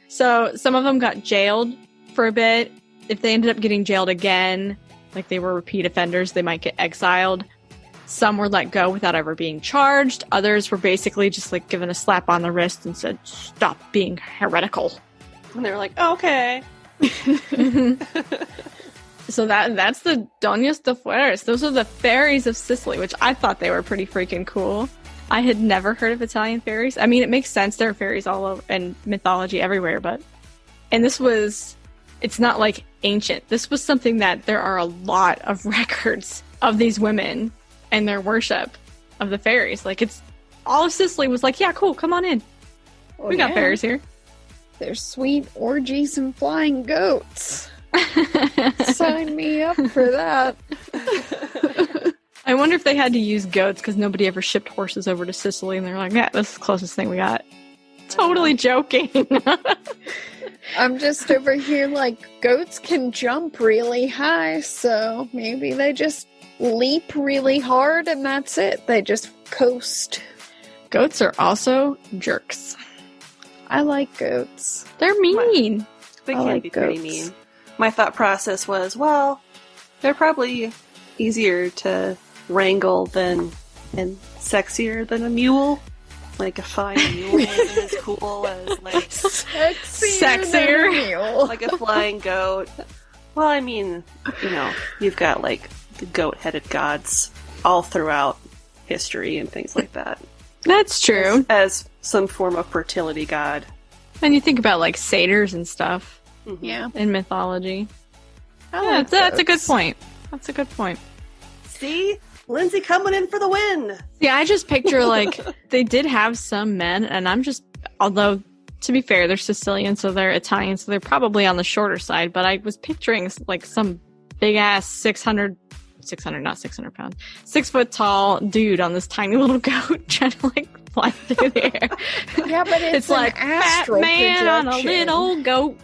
So some of them got jailed for a bit. If they ended up getting jailed again, like they were repeat offenders, they might get exiled. Some were let go without ever being charged. Others were basically just like given a slap on the wrist and said, stop being heretical. And they were like, oh, okay. So that's the Donas de Fueras. Those are the fairies of Sicily, which I thought they were pretty freaking cool. I had never heard of Italian fairies. I mean, it makes sense. There are fairies all over and mythology everywhere, and it's not like ancient. This was something that there are a lot of records of these women and their worship of the fairies. Like, it's all of Sicily was like, yeah, cool, come on in. We got fairies here. There's sweet orgies and flying goats. Sign me up for that. I wonder if they had to use goats because nobody ever shipped horses over to Sicily, and they're like, yeah, this is the closest thing we got. Totally joking. I'm just over here like, goats can jump really high, so maybe they just leap really hard and that's it. They just coast. Goats are also jerks. I like goats. They're mean. They I can like be pretty goats. mean. My thought process was, well, they're probably easier to wrangle and sexier than a mule. Like a fine mule isn't as cool as like Sexier. than a mule. like a flying goat. Well, I mean, you've got like the goat-headed gods all throughout history and things like that. That's true. As some form of fertility god. And you think about like satyrs and stuff Yeah. in mythology. I like That's a good goats. point. That's a good point. See? Lindsay coming in for the win! Yeah, I just picture like they did have some men, and although to be fair, they're Sicilian, so they're Italian, so they're probably on the shorter side, but I was picturing like some big ass 600 not 600 pounds, 6 foot tall dude on this tiny little goat trying to like fly through the air. Yeah, but it's an like fat astral man on a projection. little goat.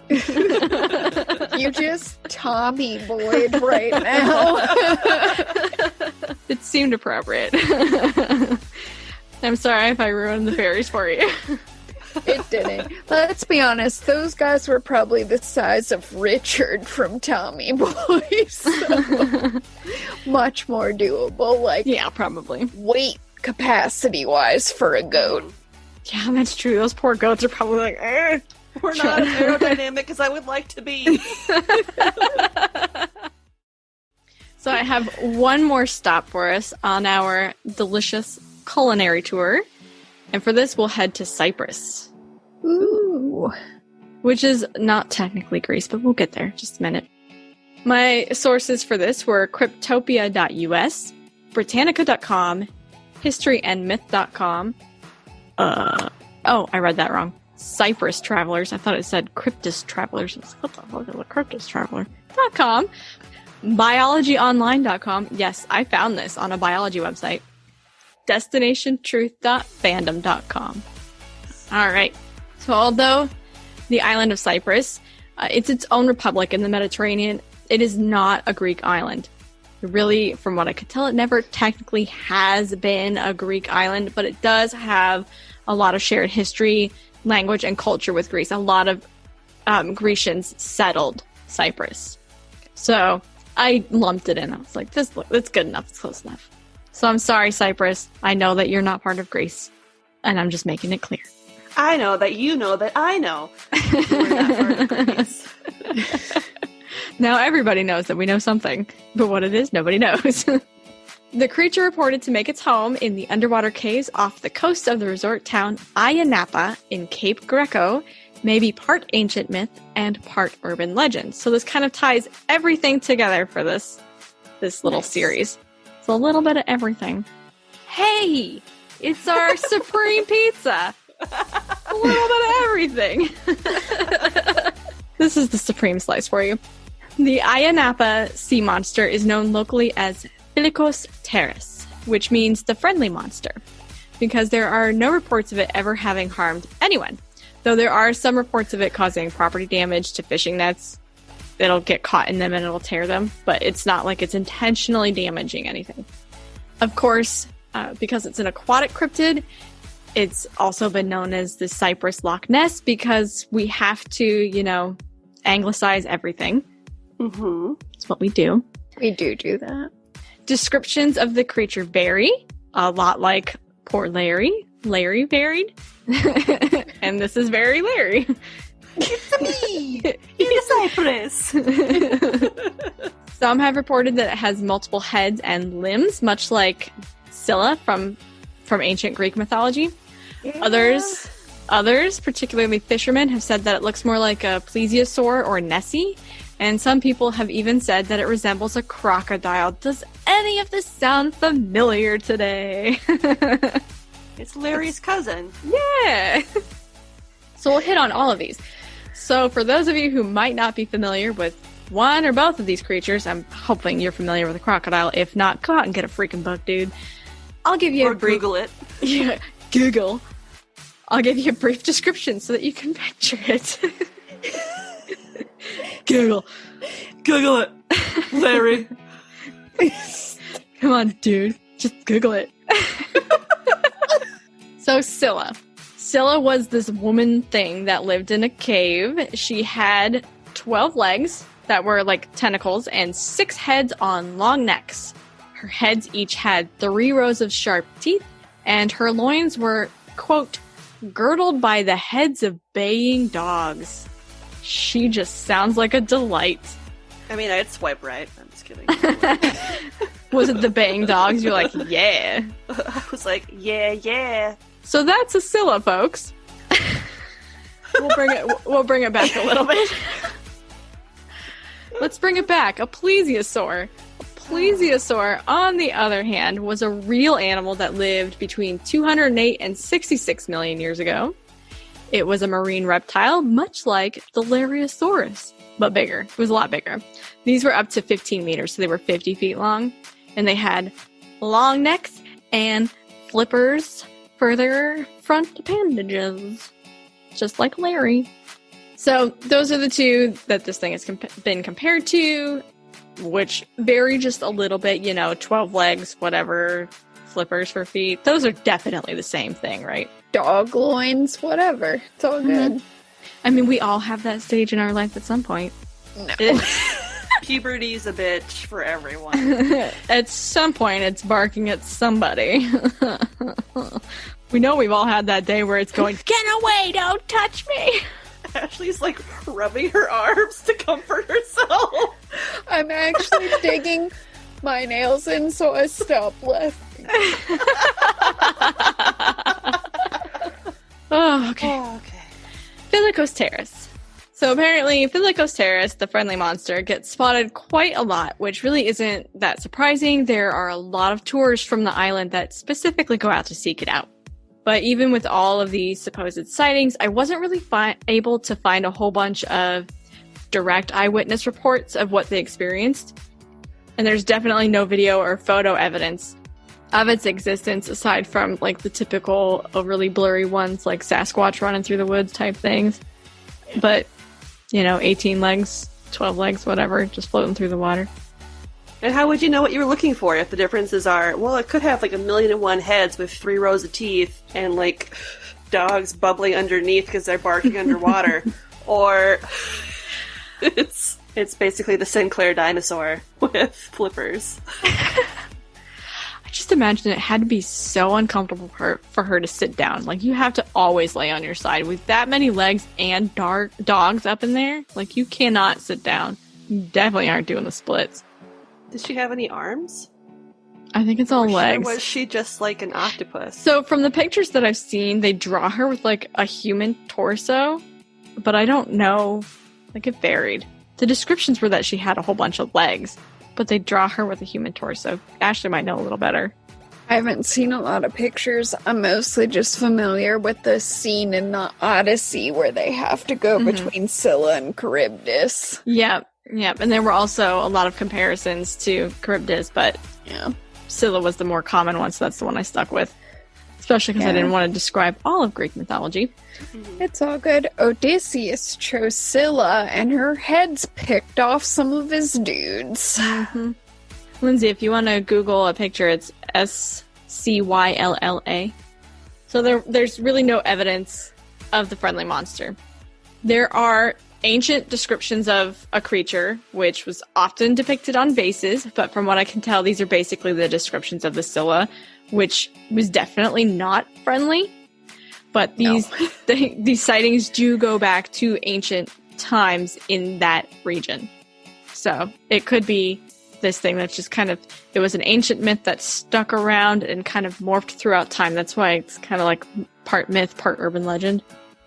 You just Tommy Boyd right now. It seemed appropriate. I'm sorry if I ruined the fairies for you. It didn't. Let's be honest, those guys were probably the size of Richard from Tommy Boy. So much more doable, like Yeah, probably. weight capacity wise for a goat. Yeah, that's true. Those poor goats are probably like, eh. We're not as aerodynamic as I would like to be. So I have one more stop for us on our delicious culinary tour. And for this, we'll head to Cyprus, Ooh. which is not technically Greece, but we'll get there. Just a minute. My sources for this were cryptopia.us, Britannica.com, historyandmyth.com. I read that wrong. Cyprus travelers. I thought it said cryptis travelers. I was like, what the fuck is a cryptis traveler.com. Biologyonline.com. Yes, I found this on a biology website. Destinationtruth.fandom.com. All right. So although the island of Cyprus, it's its own republic in the Mediterranean, it is not a Greek island. Really, from what I could tell, it never technically has been a Greek island, but it does have a lot of shared history, language, and culture with Greece. A lot of Grecians settled Cyprus. So I lumped it in. I was like, that's good enough. It's close enough. So I'm sorry, Cyprus. I know that you're not part of Greece, and I'm just making it clear. I know that you know that I know. We're not part of Greece. Now everybody knows that we know something, but what it is, nobody knows. The creature reported to make its home in the underwater caves off the coast of the resort town Ayia Napa in Cape Greco may be part ancient myth and part urban legend. So this kind of ties everything together for this little series. It's a little bit of everything. Hey, it's our supreme pizza. A little bit of everything. This is the supreme slice for you. The Ayia Napa sea monster is known locally as Filikos Teras, which means the friendly monster, because there are no reports of it ever having harmed anyone. Though there are some reports of it causing property damage to fishing nets. It'll get caught in them and it'll tear them, but it's not like it's intentionally damaging anything. Of course, because it's an aquatic cryptid, it's also been known as the Cyprus Loch Ness because we have to, anglicize everything. Mm-hmm. That's what we do. We do that. Descriptions of the creature vary, a lot like poor Larry. Larry varied. And this is very Larry. It's me! It's Cyprus! Some have reported that it has multiple heads and limbs, much like Cilla from ancient Greek mythology. Yeah. Others, particularly fishermen, have said that it looks more like a plesiosaur or Nessie. And some people have even said that it resembles a crocodile. Does any of this sound familiar today? It's Larry's cousin. Yeah! So we'll hit on all of these. So for those of you who might not be familiar with one or both of these creatures, I'm hoping you're familiar with a crocodile. If not, go out and get a freaking book, dude. I'll give you or a brief... Google it. Yeah, Google. I'll give you a brief description so that you can picture it. Google it, Larry. Come on, dude. Just Google it. So Cilla. Cilla was this woman thing that lived in a cave. She had 12 legs that were like tentacles and 6 heads on long necks. Her heads each had 3 rows of sharp teeth, and her loins were, quote, girdled by the heads of baying dogs. She just sounds like a delight. I mean, I'd swipe right. I'm just kidding. Was it the baying dogs? You're like, yeah. I was like, yeah. So that's a Cilla, folks. We'll bring it back a little bit. Let's bring it back. A plesiosaur. A plesiosaur, on the other hand, was a real animal that lived between 208 and 66 million years ago. It was a marine reptile, much like the Lariosaurus, but bigger. It was a lot bigger. These were up to 15 meters, so they were 50 feet long, and they had long necks and flippers for their front appendages, just like Larry. So those are the two that this thing has been compared to, which vary just a little bit, 12 legs, whatever, flippers for feet. Those are definitely the same thing, right? Dog loins, whatever. It's all good. I mean, we all have that stage in our life at some point. No. Puberty's a bitch for everyone. At some point, it's barking at somebody. We know we've all had that day where it's going, get away, don't touch me. Ashley's like rubbing her arms to comfort herself. I'm actually digging my nails in so I stop laughing. Oh, okay. Okay. Filikos Teras. So apparently, Filikos Teras, the friendly monster, gets spotted quite a lot, which really isn't that surprising. There are a lot of tourists from the island that specifically go out to seek it out. But even with all of these supposed sightings, I wasn't really able to find a whole bunch of direct eyewitness reports of what they experienced. And there's definitely no video or photo evidence of its existence aside from like the typical overly blurry ones like Sasquatch running through the woods type things. But, 18 legs, 12 legs, whatever, just floating through the water. And how would you know what you were looking for if the differences are, well, it could have like 1,000,001 heads with 3 rows of teeth and like dogs bubbling underneath because they're barking underwater, or it's basically the Sinclair dinosaur with flippers. I just imagine it had to be so uncomfortable for her to sit down. Like, you have to always lay on your side with that many legs and dogs up in there. Like, you cannot sit down. You definitely aren't doing the splits. Did she have any arms? I think it's all legs. Or was she just like an octopus? So from the pictures that I've seen, they draw her with like a human torso, but I don't know. Like, it varied. The descriptions were that she had a whole bunch of legs, but they draw her with a human torso. Ashley might know a little better. I haven't seen a lot of pictures. I'm mostly just familiar with the scene in the Odyssey where they have to go between Scylla and Charybdis. Yep. And there were also a lot of comparisons to Charybdis, but Scylla was the more common one, so that's the one I stuck with. Especially because I didn't want to describe all of Greek mythology. It's all good. Odysseus chose Scylla, and her head's picked off some of his dudes. Lindsay, if you want to Google a picture, it's Scylla. So there's really no evidence of the friendly monster. There are ancient descriptions of a creature, which was often depicted on vases, but from what I can tell, these are basically the descriptions of the Scylla, which was definitely not friendly. But these sightings do go back to ancient times in that region. So it could be this thing that's just it was an ancient myth that stuck around and kind of morphed throughout time. That's why it's kind of like part myth, part urban legend.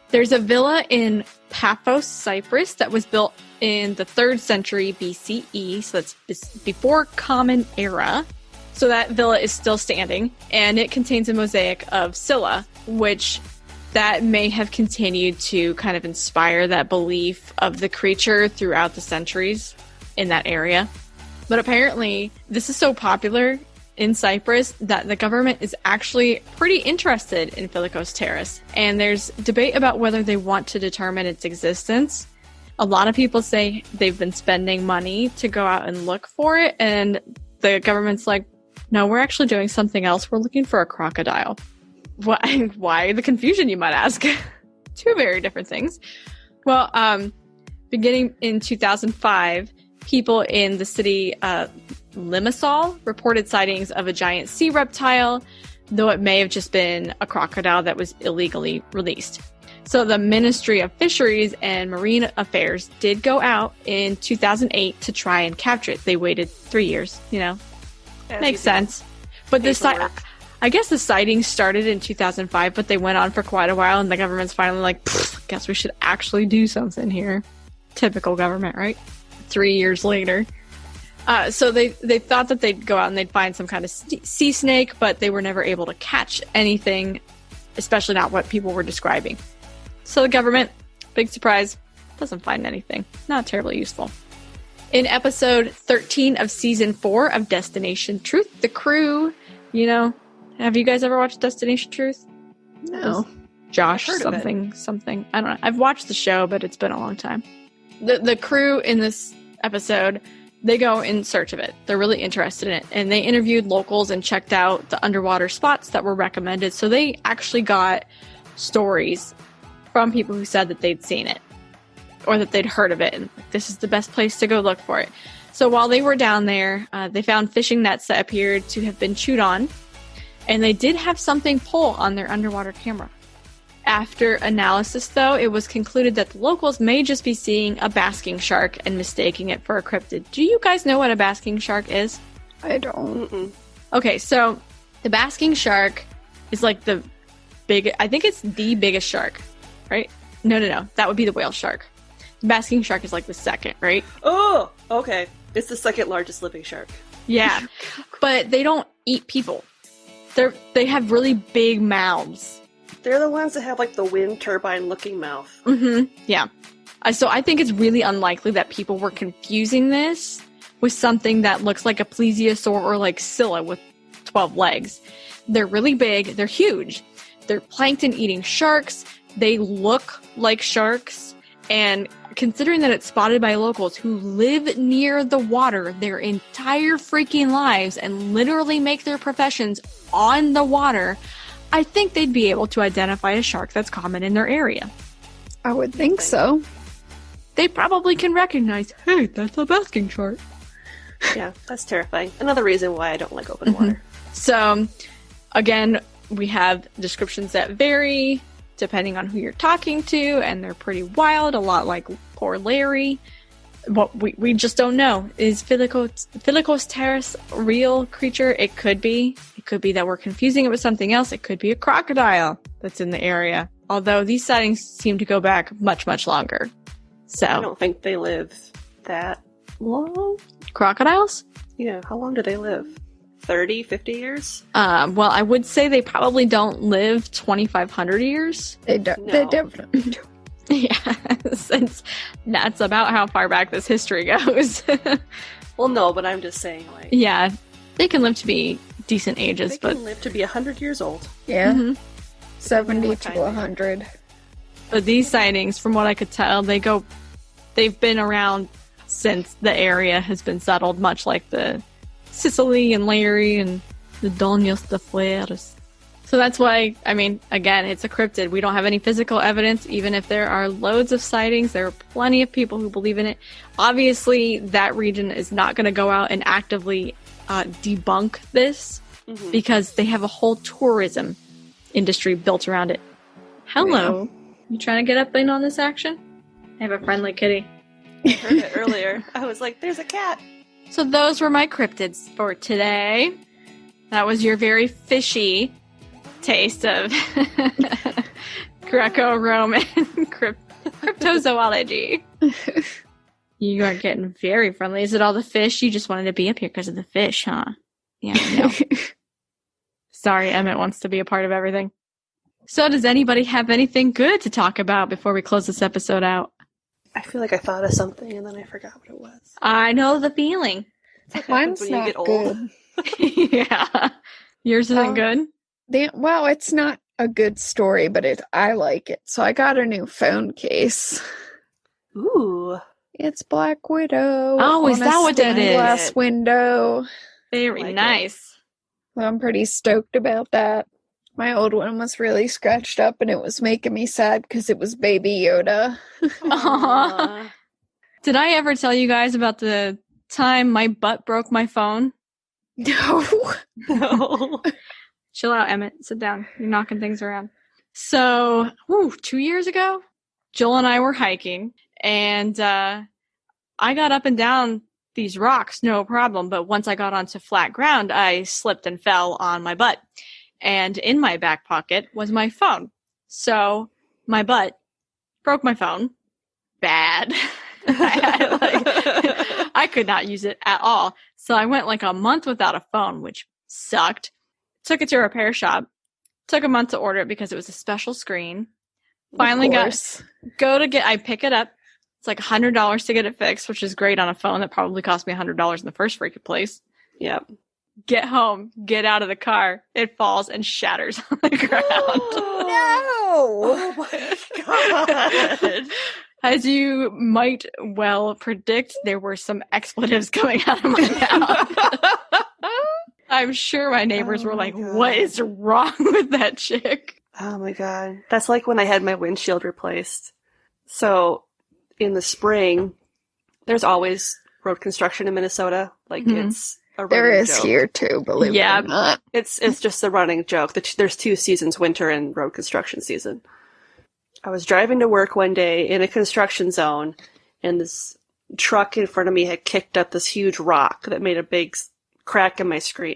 There's a villa in Paphos, Cyprus, that was built in the 3rd century BCE, so that's before Common Era. So that villa is still standing, and it contains a mosaic of Scylla, which that may have continued to kind of inspire that belief of the creature throughout the centuries in that area. But apparently, this is so popular in Cyprus that the government is actually pretty interested in Filikos Teras, and there's debate about whether they want to determine its existence. A lot of people say they've been spending money to go out and look for it, and the government's like, no, we're actually doing something else. We're looking for a crocodile. Why the confusion, you might ask? 2 very different things. Well, beginning in 2005, people in the city Limassol reported sightings of a giant sea reptile, though it may have just been a crocodile that was illegally released. So the Ministry of Fisheries and Marine Affairs did go out in 2008 to try and capture it. They waited 3 years, Makes sense. But I guess the sightings started in 2005, but they went on for quite a while, and the government's finally like, guess we should actually do something here. Typical government, right? 3 years later. So they thought that they'd go out and they'd find some kind of sea snake, but they were never able to catch anything, especially not what people were describing. So the government, big surprise, doesn't find anything. Not terribly useful. In episode 13 of season 4 of Destination Truth, the crew, have you guys ever watched Destination Truth? No. Josh something. I don't know. I've watched the show, but it's been a long time. The crew in this episode, they go in search of it. They're really interested in it. And they interviewed locals and checked out the underwater spots that were recommended. So they actually got stories from people who said that they'd seen it or that they'd heard of it. And this is the best place to go look for it. So while they were down there, they found fishing nets that appeared to have been chewed on. And they did have something pull on their underwater camera. After analysis, though, it was concluded that the locals may just be seeing a basking shark and mistaking it for a cryptid. Do you guys know what a basking shark is? I don't. Okay, so the basking shark is like I think it's the biggest shark, right? No. That would be the whale shark. The basking shark is like the second, right? Oh, okay. It's the second largest living shark. Yeah, but they don't eat people. They have really big mouths. They're the ones that have, like, the wind turbine-looking mouth. Mm-hmm. Yeah. So I think it's really unlikely that people were confusing this with something that looks like a Plesiosaur or like Cilla with 12 legs. They're really big. They're huge. They're plankton-eating sharks. They look like sharks. And considering that it's spotted by locals who live near the water their entire freaking lives and literally make their professions on the water, I think they'd be able to identify a shark that's common in their area. I would think so. They probably can recognize, hey, that's a basking shark. Yeah, that's terrifying. Another reason why I don't like open water. So, again, we have descriptions that vary depending on who you're talking to, and they're pretty wild, a lot like poor Larry. What we just don't know. Is Filikos Teras a real creature? It could be. It could be that we're confusing it with something else. It could be a crocodile that's in the area. Although these sightings seem to go back much, much longer. So I don't think they live that long. Crocodiles? Yeah, how long do they live? 30, 50 years? Well, I would say they probably don't live 2,500 years. They don't. No. They definitely do. Yeah, since that's about how far back this history goes. Well, no, but I'm just saying, like... Yeah, they can live to be decent ages, They but can live to be 100 years old. Yeah. Mhm. 70 What to kind? 100. But these sightings, from what I could tell, they've been around since the area has been settled, much like the Sicily and Larry and the Donas de Fueras. So that's why, I mean, again, it's a cryptid. We don't have any physical evidence, even if there are loads of sightings. There are plenty of people who believe in it. Obviously, that region is not going to go out and actively debunk this because they have a whole tourism industry built around it. Hello. You trying to get up in on this action? I have a friendly kitty. I heard it earlier. I was like, there's a cat. So those were my cryptids for today. That was your very fishy taste of greco-roman cryptozoology. You are getting very friendly. Is it all the fish? You just wanted to be up here because of the fish, huh? Yeah, no. Sorry, Emmett wants to be a part of everything. So does anybody have anything good to talk about before we close this episode out? I feel like I thought of something and then I forgot what it was. I know the feeling. Mine's when you not get old. good. Yeah. Yours isn't good? Well, it's not a good story, but I like it. So I got a new phone case. Ooh. It's Black Widow. Oh, is on a that what that stained is? glass window. Very Like nice. Well, I'm pretty stoked about that. My old one was really scratched up and it was making me sad because it was Baby Yoda. Aw. Did I ever tell you guys about the time my butt broke my phone? No. No. Chill out, Emmett. Sit down. You're knocking things around. So, 2 years ago, Joel and I were hiking, and I got up and down these rocks, no problem. But once I got onto flat ground, I slipped and fell on my butt. And in my back pocket was my phone. So my butt broke my phone. Bad. I could not use it at all. So I went like a month without a phone, which sucked. Took it to a repair shop. Took a month to order it because it was a special screen. Finally I pick it up. It's like $100 to get it fixed, which is great on a phone that probably cost me $100 in the first freaking place. Yep. Get home, get out of the car. It falls and shatters on the ground. Oh my god. As you might well predict, there were some expletives coming out of my mouth. I'm sure my neighbors were like, God. what is wrong with that chick? Oh my god. That's like when I had my windshield replaced. So, in the spring, there's always road construction in Minnesota. Like, it's a There running is joke. here too, believe it or not. It's just a running joke. There's 2 seasons, winter and road construction season. I was driving to work one day in a construction zone, and this truck in front of me had kicked up this huge rock that made a big crack in my screen,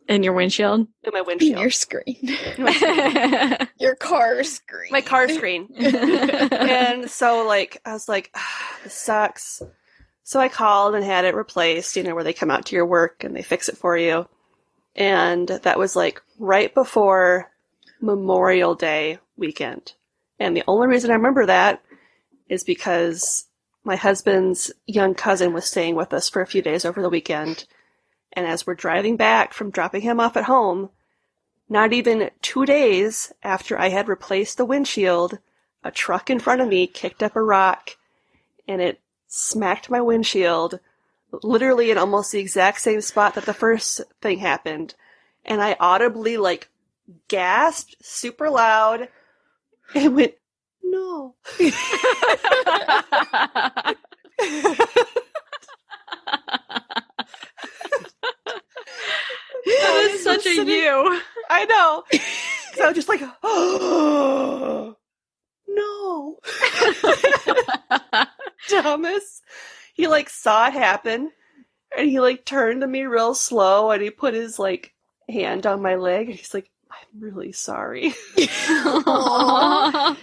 In your windshield? in my windshield. Your screen. Yeah. Your car screen. My car screen. And so, like, I was like, this sucks. So I called and had it replaced, where they come out to your work and they fix it for you. And that was, like, right before Memorial Day weekend. And the only reason I remember that is because my husband's young cousin was staying with us for a few days over the weekend. And as we're driving back from dropping him off at home, not even 2 days after I had replaced the windshield, a truck in front of me kicked up a rock and it smacked my windshield, literally in almost the exact same spot that the first thing happened. And I audibly, like, gasped super loud and went, no. That is such a you. I know. So I was just like, oh, no. Thomas, he like saw it happen and he like turned to me real slow and he put his like hand on my leg and he's like, I'm really sorry. Aww. I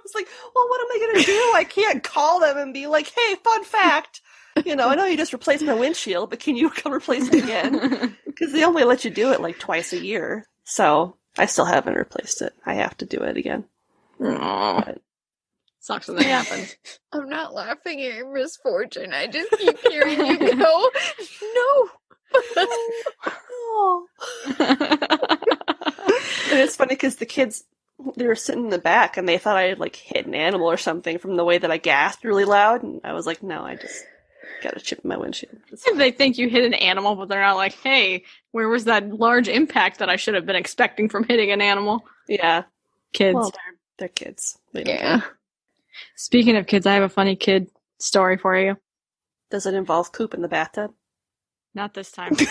was like, well, what am I going to do? I can't call them and be like, hey, fun fact. You know, I know you just replaced my windshield, but can you come replace it again? Because they only let you do it like twice a year. So I still haven't replaced it. I have to do it again. Aww. Sucks when that happens. I'm not laughing at your misfortune. I just keep hearing you go, no. Oh. And it's funny because the kids, they were sitting in the back and they thought I had like hit an animal or something from the way that I gasped really loud. And I was like, no, I just got a chip in my windshield. They think you hit an animal, but they're not like, hey, where was that large impact that I should have been expecting from hitting an animal? Yeah. Kids. Well, they're kids. They don't Yeah. care. Speaking of kids, I have a funny kid story for you. Does it involve poop in the bathtub? Not this time. Did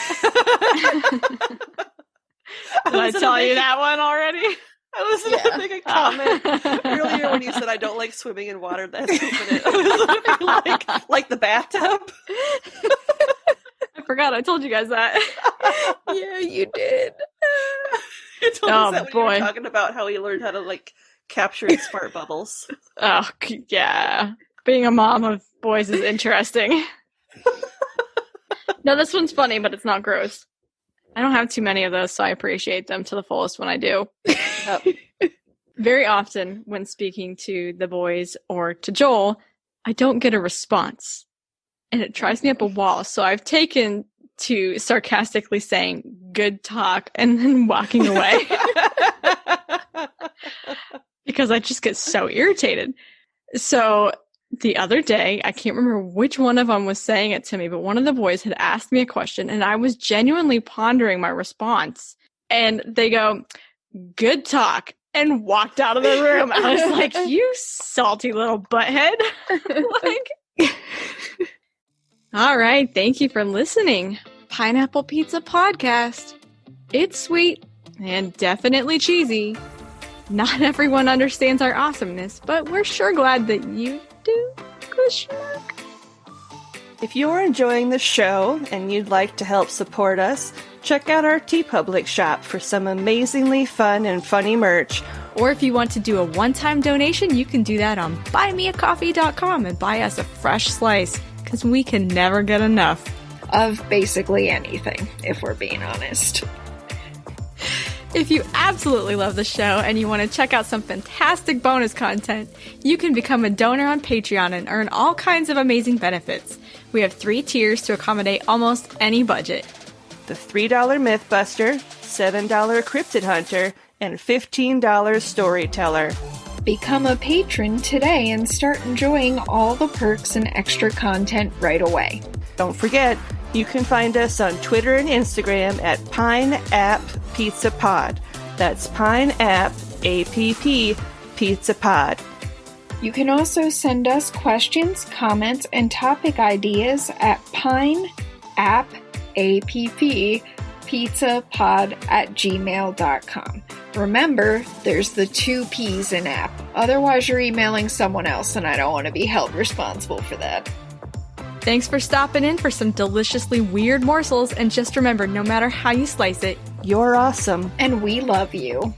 I tell you that one already? I was going to make a comment earlier when you said I don't like swimming in water that has poop in it. I was looking like the bathtub. I forgot I told you guys that. Yeah, you did. You told us that when you boy. were talking about how he learned how to like capture his fart bubbles. Oh, yeah. Being a mom of boys is interesting. No, this one's funny, but it's not gross. I don't have too many of those, so I appreciate them to the fullest when I do. Yep. Very often, when speaking to the boys or to Joel, I don't get a response. And it drives me up a wall. So I've taken to sarcastically saying, good talk, and then walking away. Because I just get so irritated. So the other day, I can't remember which one of them was saying it to me, but one of the boys had asked me a question, and I was genuinely pondering my response. And they go, good talk, and walked out of the room. I was like, you salty little butthead. Like, all right, thank you for listening. Pineapple Pizza Podcast. It's sweet and definitely cheesy. Not everyone understands our awesomeness, but we're sure glad that you do. If you're enjoying the show and you'd like to help support us, check out our TeePublic shop for some amazingly fun and funny merch. Or if you want to do a one-time donation, you can do that on buymeacoffee.com and buy us a fresh slice, because we can never get enough. Of basically anything, if we're being honest. If you absolutely love the show and you want to check out some fantastic bonus content, you can become a donor on Patreon and earn all kinds of amazing benefits. We have 3 tiers to accommodate almost any budget. The $3 Mythbuster, $7 Cryptid Hunter, and $15 Storyteller. Become a patron today and start enjoying all the perks and extra content right away. Don't forget, you can find us on Twitter and Instagram at PineAppPizzaPod. That's PineApp Pizza Pod. You can also send us questions, comments, and topic ideas at pineappizzapod@gmail.com. Remember, there's the 2 P's in app. Otherwise, you're emailing someone else, and I don't want to be held responsible for that. Thanks for stopping in for some deliciously weird morsels, and just remember, no matter how you slice it, You're awesome. And we love you.